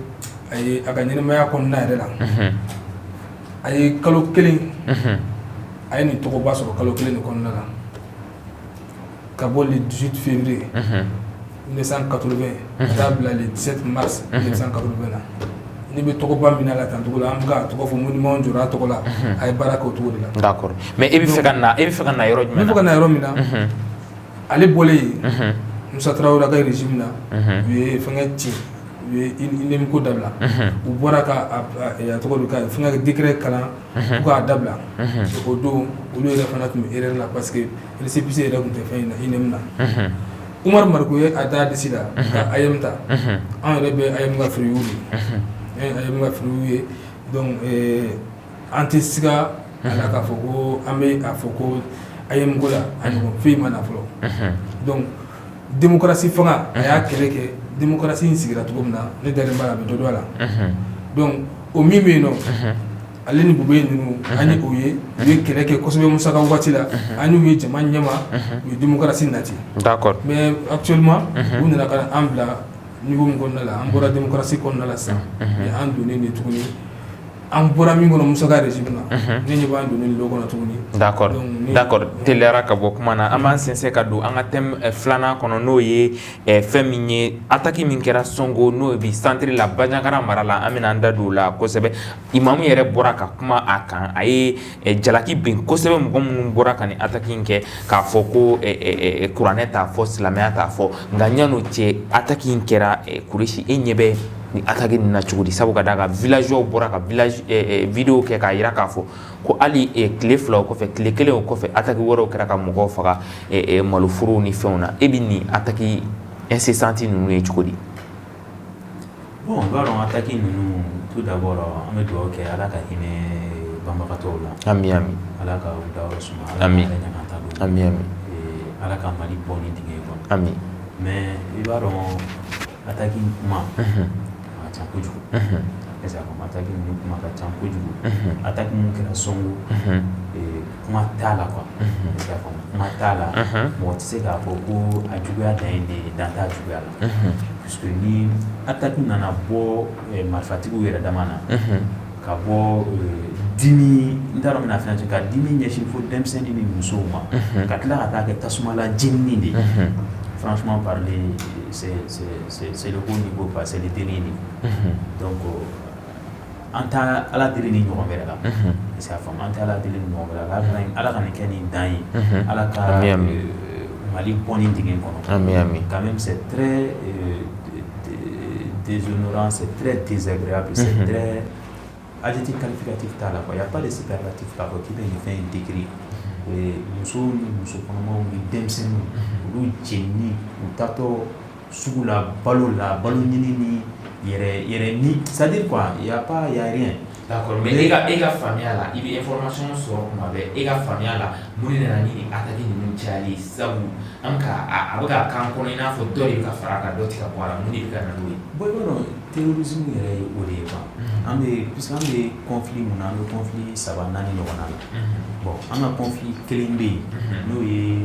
a ka ɲɛnamaya kɔnɔna yɛrɛ la a ye kalo kelen a ye nin tɔgɔba sɔrɔ kalo kelen de kɔnɔna la ka bɔ le 18 février 1980 ka taa bila le 17 mars 1980 na ni bɛ tɔgɔba min na la tan cogo la an bɛ ka tɔgɔ fɔ monument jɔra a tɔgɔ la a ye baara kɛ o cogo de la. D'accord mais e bɛ fɛ ka na yɔrɔ jumɛn na? Ne bɛ ka na yɔrɔ min na ale bɔlen yen Musa Traoré ka régime na u ye fɛngɛ ci u ye INEM ko dabila u bɔra ka a tɔgɔ de ka fɛngɛ décret kalan u k'a dabila o don olu yɛrɛ fana tun bɛ erreur la parce que récépissé yɛrɛ tun tɛ fɛn in na INEM na. Umar Mariko ye a da disi la ka AYEM ta an yɛrɛ bɛ AYEM ka firigo de AYEM ka firigo ye donc an tɛ siga a la k'a fɔ ko an bɛ a fɔ ko AYEM ko la a ɲɔgɔn foyi ma na fɔlɔ donc démocratie fanga a y'a kɛlɛ kɛ démocratie in sigira cogo min na ne dalen b'a la a bɛ dɔ dɔn a la donc o min bɛ yen nɔ ale ni Bube ninnu an ye o ye u ye kɛlɛ kɛ kosɛbɛ Musa ka waati la an y'u ye jama ɲɛma u ye démocratie nati d'accord mais actuellement u nana ka an bila niveau min kɔnɔna la an bɔra démocratie kɔnɔna la sisan mais an donnen de tuguni an bɔra min kɔnɔ Musa ka régime na ne ɲɛ b'an donnen dɔ kɔnɔ tuguni. D'accord teliyara ka bɔ kuma na an b'an sɛnsɛn ka don an ka thème filanan kɔnɔ n'o ye fɛn min ye attaque min kɛra Sonko n'o bi centre la Bandiagara mara la an bɛna an da don o la kosɛbɛ Imamu yɛrɛ bɔra ka kuma a kan a ye jalaki bin kosɛbɛ mɔgɔ minnu bɔra ka nin attaque in kɛ k'a fɔ ko kuranɛ t'a fɔ silamɛya t'a fɔ nka ɲan'o cɛ attaque in kɛra Kourechi e ɲɛ bɛ ni attaque nin na cogo di sabu ka d'a kan villageois bɔra ka vidéo kɛ k'a jira k'a fɔ ko hali tile fila o kɔfɛ tile kelen o kɔfɛ attaque wɛrɛw kɛra ka mɔgɔw faga maloforow ni fɛnw na e bɛ nin attaque incessante ninnu ye cogo di? Bon n b'a dɔn attaque ninnu tout d'abord an bɛ dugawu kɛ Ala ka hinɛ banbagatɔw la. Ami ami. Ala ka u dayɔrɔ suma. Ami. Ami ami. Ala ka Mali bɔ ni dingɛ kɔnɔ. Ami. Mais i b'a dɔn attaque kuma a can kojugu. Est-ce que attaque ninnu kuma ka can kojugu. Attaque mun kɛra Sonko kuma t'a la quoi. Est-ce que kuma t'a la mɔgɔ tɛ se k'a fɔ ko a juguya dan ye de dan t'a juguya la. Puisque ni attaque nana bɔ marifatigiw yɛrɛ dama na ka bɔ dimi n t'a dɔn n bɛna fɛn cɛ ka dimi ɲɛsin fo denmisɛnnin ni musow ma ka tila ka taa kɛ tasumala jenini de franchement parler c'est le haut niveau quoi c'est le dernier niveau donc an t'a Ala deli ni ɲɔgɔn wɛrɛ la est-ce que a faamu an tɛ Ala deli ni ɲɔgɔn wɛrɛ la Ala ka nin kɛ nin dan ye Ala ka Mali bɔ ni dingɛ kɔnɔ quand même c'est très déshonorant c'est très désagréable c'est très adjectif qualificatif t'a là quoi, il y a pas de superlatif là quoi qui vient faire un décrit. Muso kɔnɔmaw ni denmisɛnninw olu jeni u tatɔ sugu la balo ɲini ni yɛrɛ ni c'est-à-dire quoi il y a rien. D'accord, mais e ka faamuya la i bɛ information sɔrɔ kuma bɛɛ e ka faamuya la mun de nana ni attaque ninnu cayali sabu an ka a bɛ ka kan kɔnɔ i n'a fɔ dɔ de bɛ ka fara a kan dɔ tɛ ka bɔ a la mun de bɛ ka na n'o ye. Bon i b'a dɔn terrorisme yɛrɛ ye o de ye quoi puisque an bɛ conflit mun na an bɛ conflit 3-4 ɲɔgɔn na bon an ka conflit kelen bɛ yen n'o ye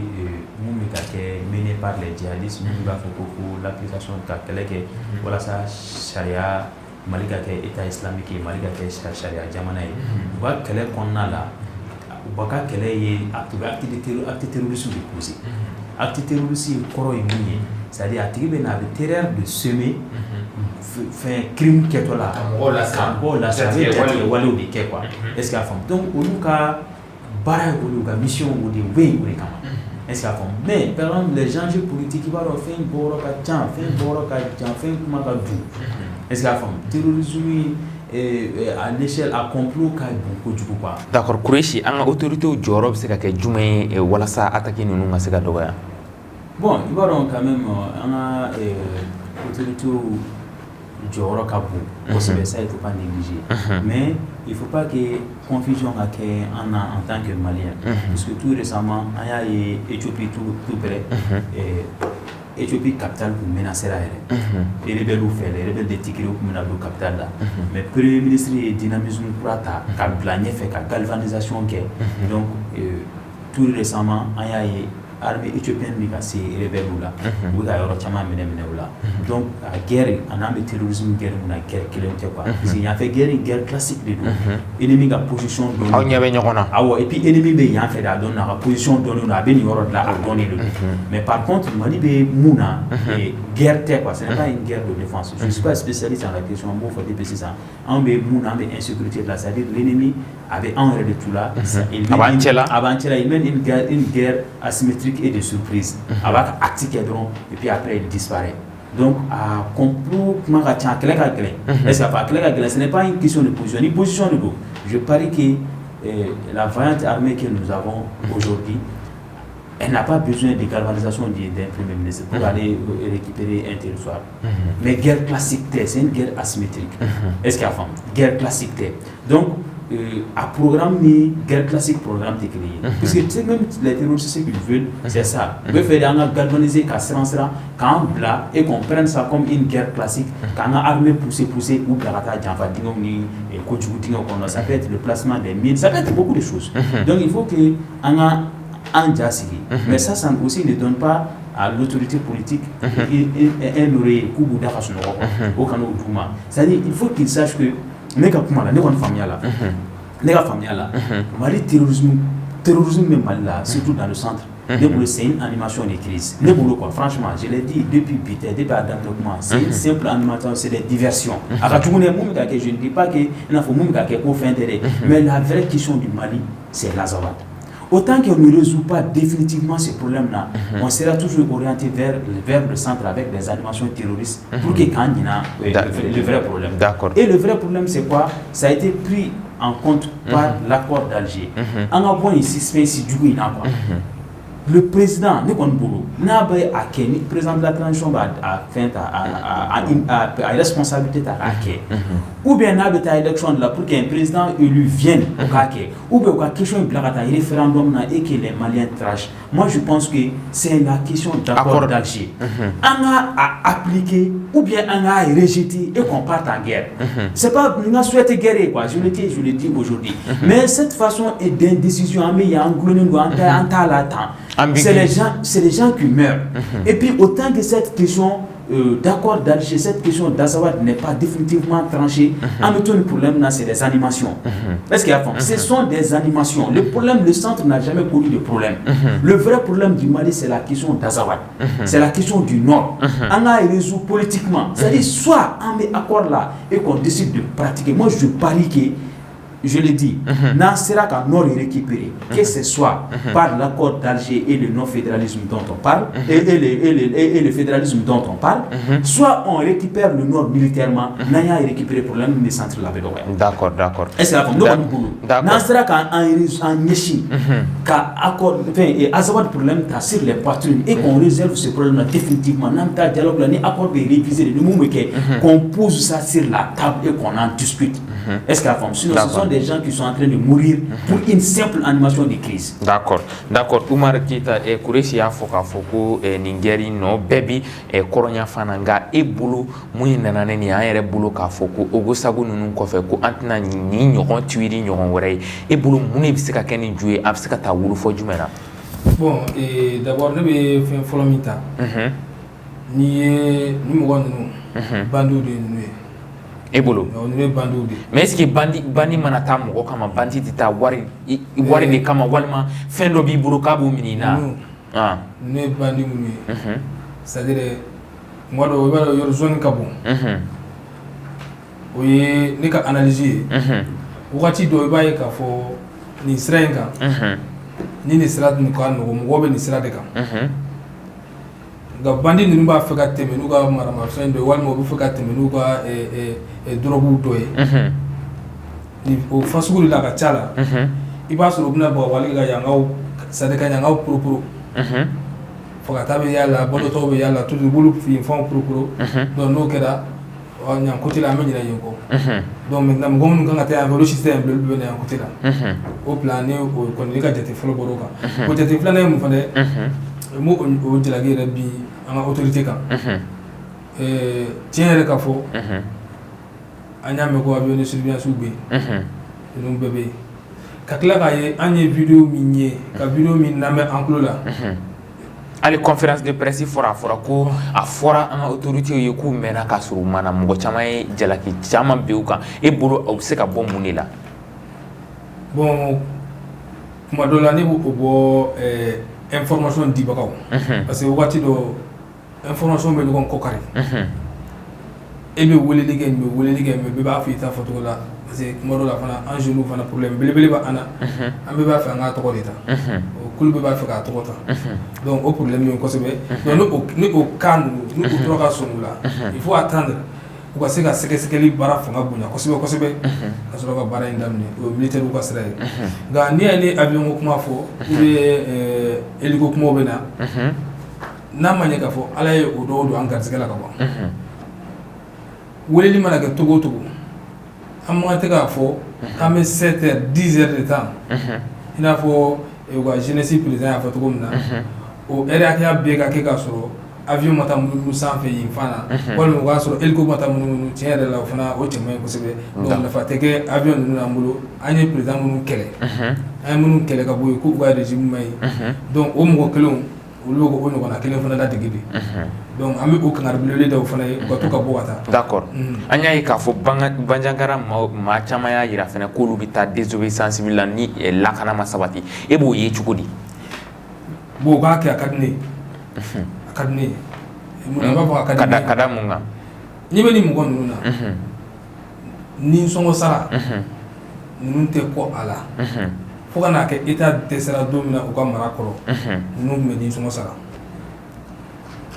mun bɛ ka kɛ mené par les djihadistes minnu b'a fɔ ko l'application ka kɛlɛ kɛ walasa sariya Mali ka kɛ état islamique ye Mali ka kɛ sariya jamana ye u ka kɛlɛ kɔnɔna la u ka kɛlɛ ye acte terroriste de posé acte terroriste kɔrɔ ye mun ye c'est-à-dire a tigi bɛ na a bɛ terreur de semer fɛn crime kɛtɔ la ka mɔgɔw la c'est-à-dire walew de kɛ quoi est-ce que a faamu donc olu ka baara ye olu ka mission o de bɛ yen o de kama est-ce que a faamu mais par exemple les enjeux politiques i b'a dɔn fɛn bɔyɔrɔ ka ca fɛn kuma ka dun est-ce que a faamu terrorisme à l'échelle à complot ka bon kojugu quoi. D'accord, Kureshi an ka autorités jɔyɔrɔ bɛ se ka kɛ jumɛn ye walasa attaque ninnu ka se ka dɔgɔya. Bon i b'a dɔn quand même an ka autorités jɔyɔrɔ ka bon kosɛbɛ ça il faut pas négliger mais il faut pas que confusion ka kɛ an na en tant que malien parce que tout récemment an y'a ye Éthiopie tout près Éthiopie capitale kun menacera yɛrɛ rebelles fɛ les rebelles de Tigray kun bɛna don capitale la mais premier ministre ye dynamisme kura ta ka bila ɲɛfɛ ka galvanisation kɛ donc tout récemment an y'a ye armée éthiopienne bɛ ka se rebelles la u bɛ ka yɔrɔ caman minɛ o la donc a guerre a n'an bɛ terrorisme guerre mun na guerre kelen tɛ quoi parce que yan fɛ guerre classique de don ennemi ka position dɔnnen aw ɲɛ bɛ ɲɔgɔn na awɔ et puis ennemi bɛ yan fɛ de a dɔnnen a ka position dɔnnen don a bɛ nin yɔrɔ de la a dɔnnen don mais par contre Mali bɛ mun na guerre tɛ quoi ce n'est pas une guerre de défense je ne suis pas spécialiste en la question n b'o fɔ depuis sisan anw bɛ mun na an bɛ insécurité de la c'est-à-dire l'ennemi a bɛ anw yɛrɛ de tu la a b'an cɛ la il mène une guerre asymétrique et de surprise a b'a ka acte kɛ dɔrɔn et puis après il disparaît donc a complot kuma ka ca kɛlɛ ka gɛlɛn est-ce que a kɛlɛ ka gɛlɛn ce n'est pas une question de position ni position de don je parie que la vaillante armée que nous avons aujourd'hui elle n'a pas besoin de galvanisation d'un premier ministre pour aller récupérer un territoire mais guerre classique c'est une guerre asymétrique est-ce qu'il y a femme guerre classique donc à programme ni guerre classique programme de créer parce que c'est même les terroristes ce qu'ils veulent c'est ça veut faire un galvaniser qu'à quand bla et qu'on prenne ça comme une guerre classique quand a armée pousser ou garata janfa dingo ni kojugu dingo kono ça peut être le placement des mines ça peut être beaucoup de choses donc il faut que un jasigi mais ça aussi ne donne pas à l'autorité politique un oreille kubu daka sunoko au kano duma c'est-à-dire il faut qu'il sache que ne ka kuma la ne kɔni faamuya la Mali terrorisme bɛ Mali la surtout dans le centre ne bolo c'est une animation de crise ne bolo quoi franchement je l'ai dit depuis depuis a daminɛ kuma c'est une simple animation c'est des diversions a ka jugu ne mun bɛ ka kɛ je ne dis pas que i n'a fɔ mun bɛ ka kɛ ko fɛn tɛ dɛ mais la vraie question du Mali c'est l'Azawad. Autant qu'on ne résout pas définitivement ces problèmes-là, on sera toujours orienté vers le centre avec des animations terroristes pour que quand il y a le vrai problème. Et le vrai problème, c'est quoi? Ça a été pris en compte par l'accord d'Alger. En avant ici, c'est si du coup, le président, ne compte boulot, n'a pas à le président de la transition a responsabilité à ou bien n'a pas élection là pour qu'un président élu vienne au Kaké, ou bien la question de la référendum et que les Maliens trachent. Moi je pense que c'est la question d'accord d'Alger. On a appliqué ou bien on a rejeté et qu'on parte en guerre. C'est pas on a souhaité guerre quoi, je le dis aujourd'hui. Mais cette façon d'indécision, il y a un c'est les gens qui meurent. Et puis autant que cette question d'accord d'Alger, cette question d'Azawad n'est pas définitivement tranchée, en même temps le problème là c'est des animations. Parce qu'il y a ce sont des animations. Le problème, le centre n'a jamais connu de problème. Le vrai problème du Mali c'est la question d'Azawad. C'est la question du Nord. On a résout politiquement. C'est-à-dire soit on met accord là et qu'on décide de pratiquer. Moi je parie que je le dis, n'en sera qu'à nord récupérer, que ce soit par l'accord d'Alger et le non-fédéralisme dont on parle, et le fédéralisme dont on parle, soit on récupère le nord militairement, n'ayant récupéré pour l'un des centres là. D'accord. Est-ce que la femme n'en sera qu'en Yeshi, qu'à accord, et Azawad problème sur les patrouilles, et qu'on réserve ce problème-là définitivement, n'en ta dialogue là, ni accord de réviser les mots, qu'on pose ça sur la table et qu'on en discute. Est-ce que la femme, sinon ce sont des gens qui sont en train de mourir pour une simple animation de crise. D'accord. Oumar Keita et Kourechi a foka foko Ningeri no baby et Koronya Fananga et Boulou Mouy Nanane ni a ere Boulou ka foko Ogosago nunu kofe ko antina ni nyoron tuiri nyoron wore et Boulou Mouni biseka keni jouer abseka ta wulu fo jumena. Bon, et d'abord ne be fait folomita. Ni mo nunu bandu de nunu. Ebolo mais est-ce que bandi manata mo kama bandi tita wari de kama walma fendo bi buru kabo minina ne bandi munu c'est-à-dire moi do ba yor zone kabo oye ne ka analyser wakati do ba ye ka fo ni srenga ni srat ni ko mo be ni srat de kam ga bandi ni ba fa ka teme nu ga marama fendo walma bu fa ka teme nu ga drogu doye ni o fasugulu la ka chala I b'a sɔrɔ bina bɔ wali ka yangaw sadeka yangaw propro fo ka tabe yalla bodo to be yalla tout bulu fi fon propro donc no kɛra ñan côté la amina yeko donc maintenant ngom kan ka ta le système bleu be ñan côté la au plan ne o kon ni ka jate folo boro ka ko jate flana mu fane mo o jalagi rabbi ama autorité kan tiens ka fo anya me ko avion de surveillance ube nous bébé ka tila ka ye an ye vidéo min ye ka vidéo min lamɛ enclos la ali conférence de presse fora ko a fora an autorité ye k'u mɛnna ka sɔrɔ u mana mɔgɔ caman ye jalaki caman be u kan e bolo aw se ka bɔ mun de la bon kuma dɔ la ne b'o bɔ information dibagaw parce que wagati dɔ information bɛ ɲɔgɔn kɔ kari e bɛ weleli kɛ mais bɛɛ b'a fɔ i ta fɔcogo la parce que kuma dɔ la fana an jeunes fana problème belebele b'a an na an bɛɛ b'a fɛ an k'a tɔgɔ de ta kulu bɛɛ b'a fɛ k'a tɔgɔ ta donc o problème ye kosɛbɛ donc ni o cas ninnu ni o tora ka sɔn u la il faut attendre u ka se ka sɛgɛsɛgɛli baara fanga bonya kosɛbɛ ka sɔrɔ ka baara in daminɛ o ye militaire ka sira ye nka n'i y'a ni avion ko kuma fɔ ou bien hélico kumaw bɛ na n'a ma ɲɛ k'a fɔ ala ye o dɔw don an garisɛgɛ la ka ban weleli mana kɛ togo o togo an man tɛ k'a fɔ k'an bɛ 7 heures 10 heures de temps i n'a fɔ u ka jeunesse président y'a fɔ cogo min na o heure hakɛya bɛɛ ka kɛ k'a sɔrɔ avion ma taa munumunu sanfɛ yen fana walima o k'a sɔrɔ hélico ma taa munumunu tiɲɛ yɛrɛ la o fana o cɛ man ɲi kosɛbɛ donc nafa tɛ kɛ avion ninnu n'an bolo an ye président minnu kɛlɛ an ye minnu kɛlɛ ka bɔ yen k'u ka régime man ɲi donc o mɔgɔ kelenw olu bɛ o ɲɔgɔnna kelen fana ladege de donc an bɛ o kangari belebele dɔw fana ye u ka to ka bɔ ka taa d'accord an y'a ye k'a fɔ Bandiagara maa caman y'a yira fana k'olu bɛ taa désobéissance civile la ni lakana ma sabati e b'o ye cogo di bon o k'a kɛ a ka di ne ye a ka di ne ye mun b'a fɔ a ka di ne ye ka da mun kan n'i bɛ nin mɔgɔ ninnu na ni sɔngɔ sara ninnu tɛ kɔ a la fo ka n'a kɛ état dɛsɛra don min na u ka mara kɔrɔ ninnu tun bɛ nisɔngɔ sara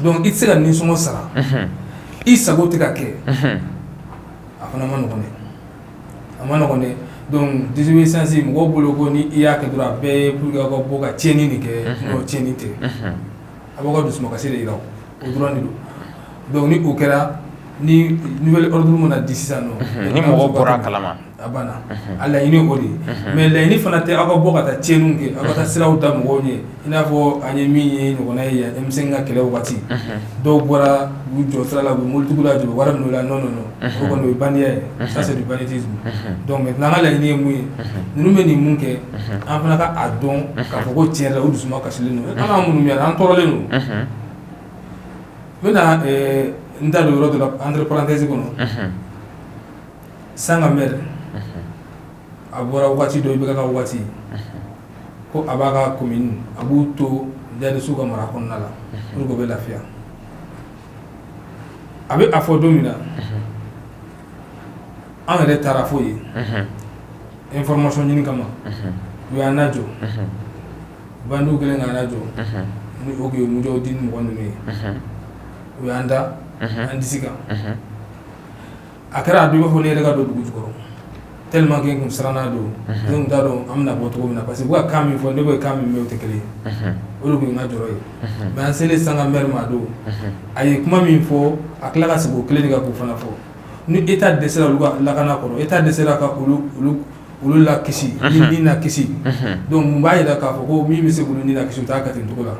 donc i tɛ se ka nisɔngɔ sara i sago tɛ ka kɛ a fana ma nɔgɔn dɛ donc désobéissance mɔgɔw bolo ko ni i y'a kɛ dɔrɔn a bɛɛ ye pour que aw ka bɔ ka tiɲɛni de kɛ n'o tiɲɛni tɛ a b'aw ka dusumakasi de yira o dɔrɔn de don donc ni o kɛra ni nouvelle ordre mana di sisan nɔ ni mɔgɔw bɔra a kalama a banna a laɲini o de mais laɲini fana tɛ aw ka bɔ ka taa tiɲɛniw kɛ aw ka taa siraw da mɔgɔw ɲɛ i n'a fɔ an ye min ye ɲɔgɔnna ye yan M5 ka kɛlɛ wagati dɔw bɔra u jɔ sira la u bɛ mobilitigiw lajɔ u bɛ wari minɛ o la non o kɔni o ye bandiya ye ça c'est du banditisme donc maintenant an ka laɲini ye mun ye ninnu bɛ nin mun kɛ an fana ka a dɔn k'a fɔ ko tiɲɛ yɛrɛ la o dusuma kasilen don an ka minnu bɛ yan an tɔɔrɔlen don n bɛna n da don yɔrɔ dɔ la entre parenthèse kɔnɔ Sangamɛri a bɔra wagati dɔ i bɛ ka wagati ko a b'a ka commune a b'u to jadisiw ka mara kɔnɔna la pour que o bɛ lafiya a bɛ a fɔ don min na an yɛrɛ taara fo ye information ɲini kama u y'an lajɔ bandiw kelen k'an lajɔ ni o tun ye mujahidin mɔgɔ ninnu ye u y'an da an disi kan a kɛra a dɔ i b'a fɔ ne yɛrɛ ka don dugu jukɔrɔ tellement que n kun siranna don ne kun t'a dɔn an bɛna bɔ cogo min na parce que u ka kan min fɔ ne bɛ kan min mɛn o tɛ kelen ye o de kun ye n ka jɔrɔ ye mais an selen sanga maire ma a don a ye kuma min fɔ a tila ka segin o kelen de kan k'o fana fɔ ni état dɛsɛra olu ka lakana kɔrɔ état dɛsɛra ka olu la kisi ni na kisi donc mun b'a jira k'a fɔ ko min bɛ se k'olu ni na kisi u t'a kɛ ten cogo la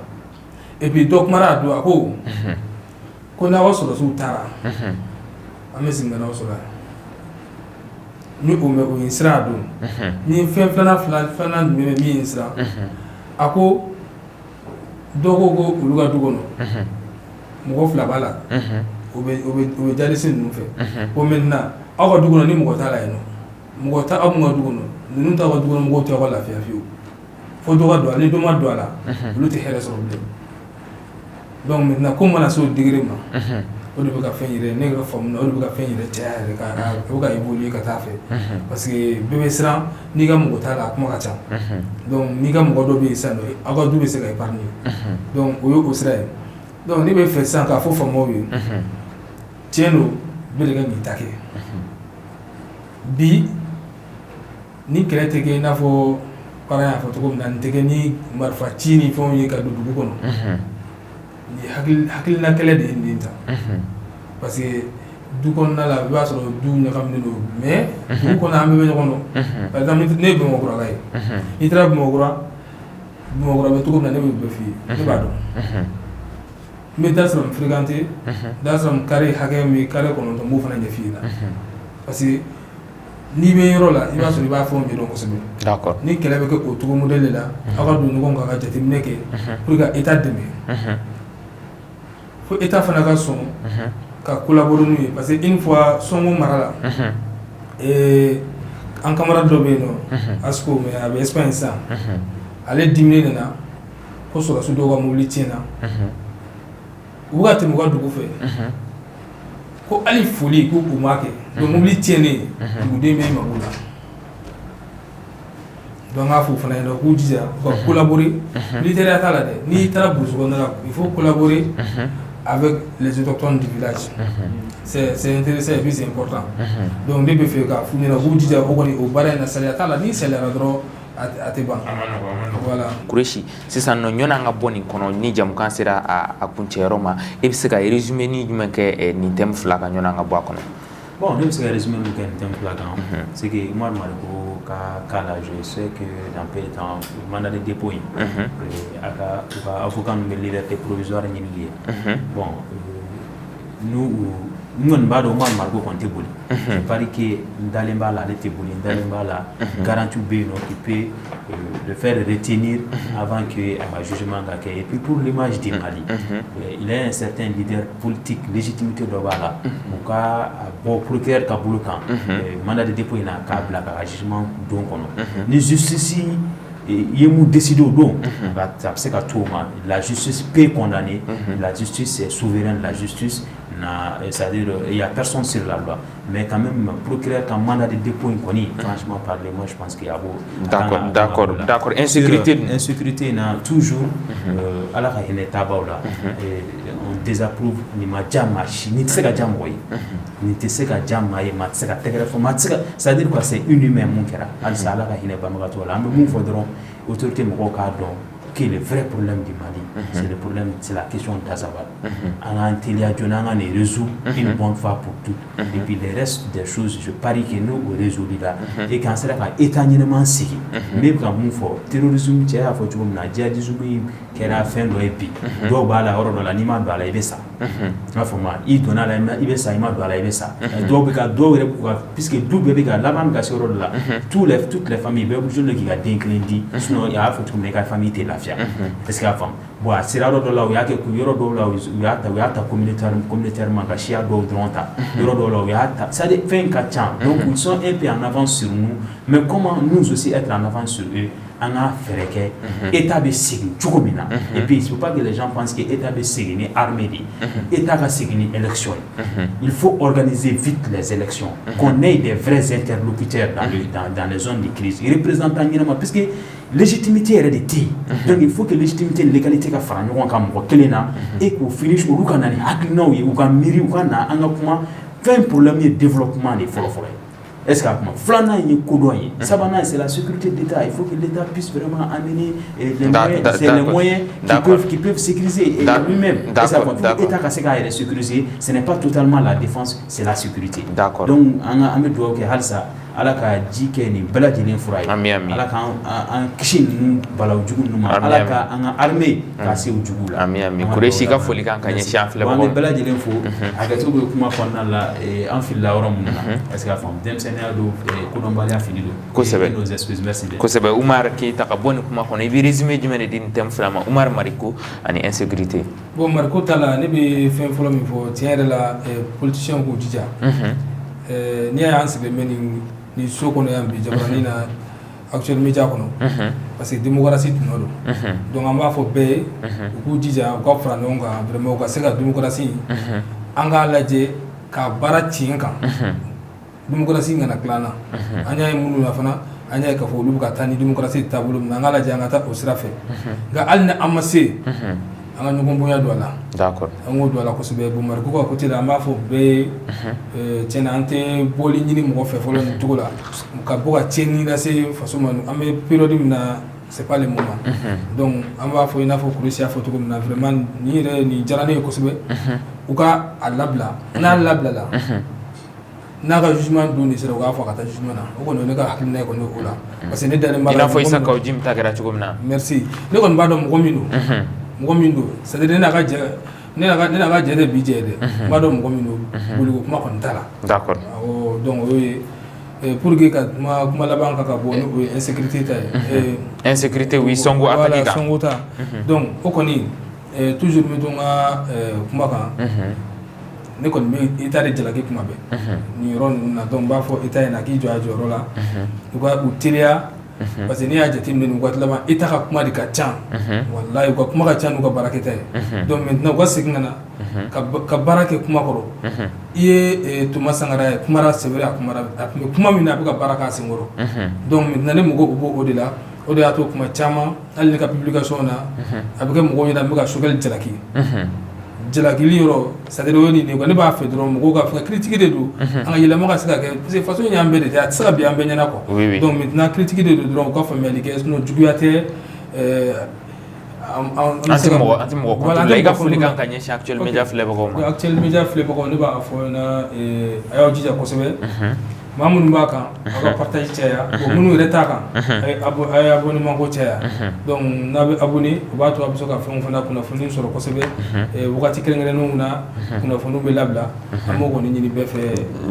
et puis dɔ kumana a don a ko n'aw sɔrɔsiw taara an bɛ segin ka n'aw sɔrɔ yan ni o ye n siran a don ni fɛn filanan jumɛn bɛ min ye n siran a ko dɔ ko olu ka du kɔnɔ mɔgɔ 2 b'a la o bɛ jalisi ninnu fɛ ko maintenant aw ka du kɔnɔ ni mɔgɔ t'a la yen nɔ mɔgɔ t'a aw mun ka du kɔnɔ ninnu t'aw ka du kɔnɔ mɔgɔw t'aw ka lafiya fiyewu fo dɔ ka don a la ni dɔ ma don a la olu tɛ hɛrɛ sɔrɔ bilen donc maintenant ko mana se o degré ma o de bɛ ka fɛn yɛrɛ ne ka faamu na o de bɛ ka fɛn yɛrɛ caya yɛrɛ ka o bɛ ka évoluer ka taa fɛ parce que bɛɛ bɛ siran n'i ka mɔgɔ t'a la a kuma ka ca donc n'i ka mɔgɔ dɔ bɛ yen sisan nɔ aw ka du bɛ se ka épargner donc o ye o sira ye donc ne bɛ fɛ sisan k'a fɔ faamaw ye tiɲɛ don bɛɛ de kan k'i ta kɛ bi ni kɛlɛ tɛ kɛ i n'a fɔ baara y'a fɔ cogo min na nin tɛ kɛ ni marifa ci ni fɛnw ye ka don dugu kɔnɔ ni hakilina kɛlɛ de ye nin ta parce que du kɔnɔna la i b'a sɔrɔ du ɲagaminen don mais dugu kɔnɔ an bɛɛ bɛ ɲɔgɔn dɔn par exemple ne ye Bamakɔkura ye n'i taara Bamakɔkura bɛ cogo min na ne bɛ bɛɛ f'i ye ne b'a dɔn n bɛ da sɔrɔ n fréquenté da sɔrɔ n carré hakɛ min carré 9 n b'o fana ɲɛf'i ɲɛna parce que n'i bɛ yɔrɔ la i b'a sɔrɔ i b'a fɛnw ɲɛdɔn kosɛbɛ d'accord ni kɛlɛ bɛ kɛ o cogo modèle de la aw ka don ɲɔgɔn kan ka jateminɛ kɛ pour que état dɛmɛ fo état fana ka sɔn ka collaborer n'u ye parce que une fois Sonko mara la an camarade dɔ bɛ yen nɔ Asco mais a bɛ Espagne sisan ale dimine nana ko sɔrɔsiw dɔw ka mobili tiɲɛna u bɛ ka tɛmɛ u ka dugu fɛ ko hali foli ko u m'a kɛ donc mobili tiɲɛnen duguden bɛ mago la donc an k'a fɔ o fana ɲɛna k'u jija u ka collaborer militaire t'a la dɛ n'i taara burusi kɔnɔna la il faut collaborer avec les autochtones du village c'est intéressant et puis c'est important donc ne bɛ fɛ k'a f'u ɲɛna k'u jija o kɔni o baara in na saliya t'a la ni saliyara dɔrɔn a tɛ ban voilà Kureshi sisan nɔ ɲɔn'an ka bɔ nin kɔnɔ ni jamukan sera a kuncɛyɔrɔ ma e bɛ se ka résumé ni jumɛn kɛ nin thème 2 kan ɲɔn'an ka bɔ a kɔnɔ bon ne bɛ se ka résumé min kɛ nin thème 2 kan c'est que Umaru Mariko ka cas là je sais que dans peu de temps mandat de dépôt in a ka u ka avocat min bɛ liberté provisoire ɲinili ye bon nous kɔni b'a dɔn Umaru Mariko kɔni tɛ boli je parie que n dalen b'a la ale tɛ boli n dalen b'a la garantie bɛ yen nɔ qui peut le faire retenir avant que un jugement ka kɛ et puis pour l'image du Mali il y a un certain leader politique légitimité dɔ b'a la u ka bɔ procureur ka bolo kan mandat de dépôt in na k'a bila ka jugement don kɔnɔ ni justice i ye mun décider o don a bɛ se ka to o ma la justice peut condamner la justice est souveraine la justice c'est-à-dire il y a personne sur la loi mais quand même procureur ka mandat de dépôt in kɔni franchement parler moi je pense qu'il y a beau d'accord insécurité na toujours ala ka hinɛ tabaw la on désapprouve ni ma diya maa si ni tɛ se ka diya mɔgɔ ye ni tɛ se ka diya maa ye maa tɛ se ka tɛgɛrɛ fɔ maa tɛ se ka c'est-à-dire quoi c'est inhumain mun kɛra halisa ala ka hinɛ banabagatɔ la an bɛ mun fɔ dɔrɔn autorité mɔgɔw k'a dɔn que le vrai problème du Mali, c'est le problème, c'est la question d'Azawad. On a on résout une bonne fois pour toutes. Et puis le reste des choses, je parie que nous on résout là. Et quand c'est là éternellement si, même quand on fait terrorisme, tu as fait djihadisme, qui a fait le épi. Donc voilà, on a l'anima dans la ibesa. Il donne la ibesa, il m'a donné la ibesa. Donc puisque tout bébé a la même casse là, toutes les familles, je ne qui a décliné, sinon il y a fait que mes familles étaient là. Est-ce qu'il y a femme bon a sera dɔ la u y'a kɛ yɔrɔ dɔw la u y'a ta communautairement ka siya dɔw dɔrɔn ta yɔrɔ dɔw la u y'a ta c'est à dire fɛn ka ca donc ils sont un peu en avance sur nous mais comment nous aussi être en avance sur eux an ka fɛrɛ kɛ état bɛ segin cogo min na et puis il faut pas que les gens pensent que état bɛ segin ni armée de état ka segin ni élection il faut organiser vite les élections qu'on ait des vrais interlocuteurs dans les zones de crise représentants ɲɛnama parce que légitimité yɛrɛ de tɛ yen donc il faut que légitimité légalité ka fara ɲɔgɔn kan mɔgɔ kelen na et k'o finish olu ka na ni hakilinaw ye u ka miiri u ka na an ka kuma fɛn problème ye développement de fɔlɔ-fɔlɔ ye est ce que kuma filanan ye kodɔn ye sabanan c'est la sécurité d'État il faut que l'État puisse vraiment amener les moyens qui peuvent sécuriser lui-même État ka se k'a yɛrɛ sécuriser ce n'est pas totalement la défense c'est la sécurité donc an bɛ dugawu kɛ halisa ala ka ji kɛ nin bɛɛ lajɛlen fura ye ala k'an kisi ninnu balawu jugu ninnu ma ala ka an ka armée ka se u jugu la Kureshi ka foli kan ka ɲɛsin an filɛbagaw ma an bɛ bɛɛ lajɛlen fo hakɛto bɛ kuma kɔnɔna la an filila yɔrɔ minnu na est ce que a faamu denmisɛnniya don kodɔnbaliya fili don kosɛbɛ Umar Keyita ka bɔ nin kuma kɔnɔ i bɛ résumé jumɛn de di nin thème fila ma Umar Mariko ani insécurité bon Mariko ta la ne bɛ fɛn fɔlɔ min fɔ tiɲɛ yɛrɛ la politiciens k'u jija n'i y'a y'an sigilen bɛ ni so kɔnɔ yan bi jabarani na actuel média kɔnɔ parce que démocratie tun don donc an b'a fɔ bɛɛ ye u k'u jija u ka fara ɲɔgɔn kan vraiment u ka se ka démocratie an k'a lajɛ ka baara tiɲɛ kan démocratie kana tilan na an y'a ye minnu na fana an y'a ye k'a fɔ olu bɛ ka taa ni démocratie taabolo min na an k'a lajɛ an ka taa o sira fɛ nka hali ni an ma se an ka ɲɔgɔn bonya don a la d'accord an k'o don a la kosɛbɛ bon Mariko ka côté la an b'a fɔ bɛɛ ye tiɲɛna an tɛ bɔli ɲini mɔgɔ fɛ fɔlɔ nin cogo la ka bɔ ka tiɲɛni lase faso ma an bɛ période min na c'est pas le moment donc an b'a fɔ i n'a fɔ Kureshi y'a fɔ cogo min na vraiment nin yɛrɛ nin diyara ne ye kosɛbɛ u ka a labila n'a labilala n'a ka jugement don de sera u k'a fɔ a ka taa jugement na o kɔni ne ka hakilina ye kɔni o la parce que ne dalen b'a la i n'a fɔ Isa Kawuji ta kɛra cogo min na merci ne kɔni b'a dɔn mɔgɔ min don mɔgɔ min don c'est à dire ne n'a ka jɛ de bi jɛ dɛ n b'a dɔn mɔgɔ min don boliko kuma kɔni t'a la d'accord donc o ye pour que ka kuma laban ka bɔ n'o ye insécurité ta ye insécurité oui sɔngo attaque kan sɔngo ta donc o kɔni toujours n bɛ to n ka kuma kan ne kɔni bɛ État de jalaki kuma bɛɛ nin yɔrɔ ninnu na donc n b'a fɔ État ɲɛna k'i jɔ a jɔyɔrɔ la u ka u teliya parce que n'i y'a jateminɛ nin waati laban État ka kuma de ka ca walayi u ka kuma ka ca n'u ka baarakɛta ye donc maintenant u ka segin ka na ka baara kɛ kuma kɔrɔ i ye Toma Sankara ye kumara c'est vrai a tun bɛ kuma min na a bɛ ka baara k'a senkɔrɔ donc maintenant ne mɔgɔ u b'o o de la o de y'a to kuma caman hali ne ka publication na a bɛ kɛ mɔgɔw ɲɛna n bɛ ka Choguel jalaki jalakili yɔrɔ c'est à dire o ye nin de ye ne b'a fɛ dɔrɔn mɔgɔw ka fɛ critique de don an ka yɛlɛma ka se ka kɛ parce que façon y'an bɛɛ de tɛ a tɛ se ka bin an bɛɛ ɲɛna quoi donc maintenant critique de don dɔrɔn u ka faamuyali kɛ sinon juguya tɛ an tɛ mɔgɔ contrôler i ka foli kan ka ɲɛsin actuel média filɛbagaw ma actuel média filɛbagaw ne b'a fɔ ɲɛna a y'aw jija kosɛbɛ maa minnu b'a kan a ka partage caya bon minnu yɛrɛ t'a kan a ye abonnement ko caya donc n'a bɛ abonné o b'a to a bɛ se ka fɛnw fana kunnafoni sɔrɔ kosɛbɛ wagati kɛrɛnkɛrɛnnenw na kunnafoniw bɛ labila an b'o kɔni ɲini bɛɛ fɛ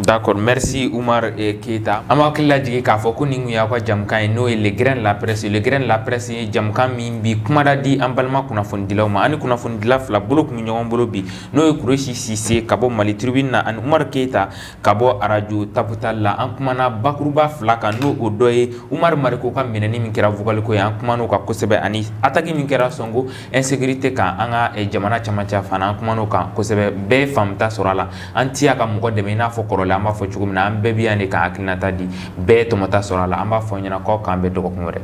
d'accord merci Umar Keyita an b'a hakili lajigin k'a fɔ ko nin tun y'aw ka jamukan ye n'o ye le grain de la presse le grain de la presse ye jamukan min bi kumada di an balima kunnafonidilaw ma ani kunnafonidila fila bolo tun bɛ ɲɔgɔn bolo bi n'o ye Kureshi Sise ka bɔ Mali Tribune na ani Umar Keyita ka bɔ radio Taputal la an kumana bakuruba fila kan n'o o dɔ ye Umar Mariko ka minɛni min kɛra vocal ko ye an kuman'o kan kosɛbɛ ani attaque min kɛra sɔngo insécurité kan an ka jamana camancɛ fana an kuman'o kan kosɛbɛ bɛɛ ye faamuta sɔrɔ a la an tɛ yan ka mɔgɔ dɛmɛ i n'a fɔ kɔrɔlen an b'a fɔ cogo min na an bɛɛ bɛ yan de ka hakilinata di bɛɛ ye tɔmɔta sɔrɔ a la an b'a fɔ ɲɛna k'aw k'an bɛɛ dɔgɔkun wɛrɛ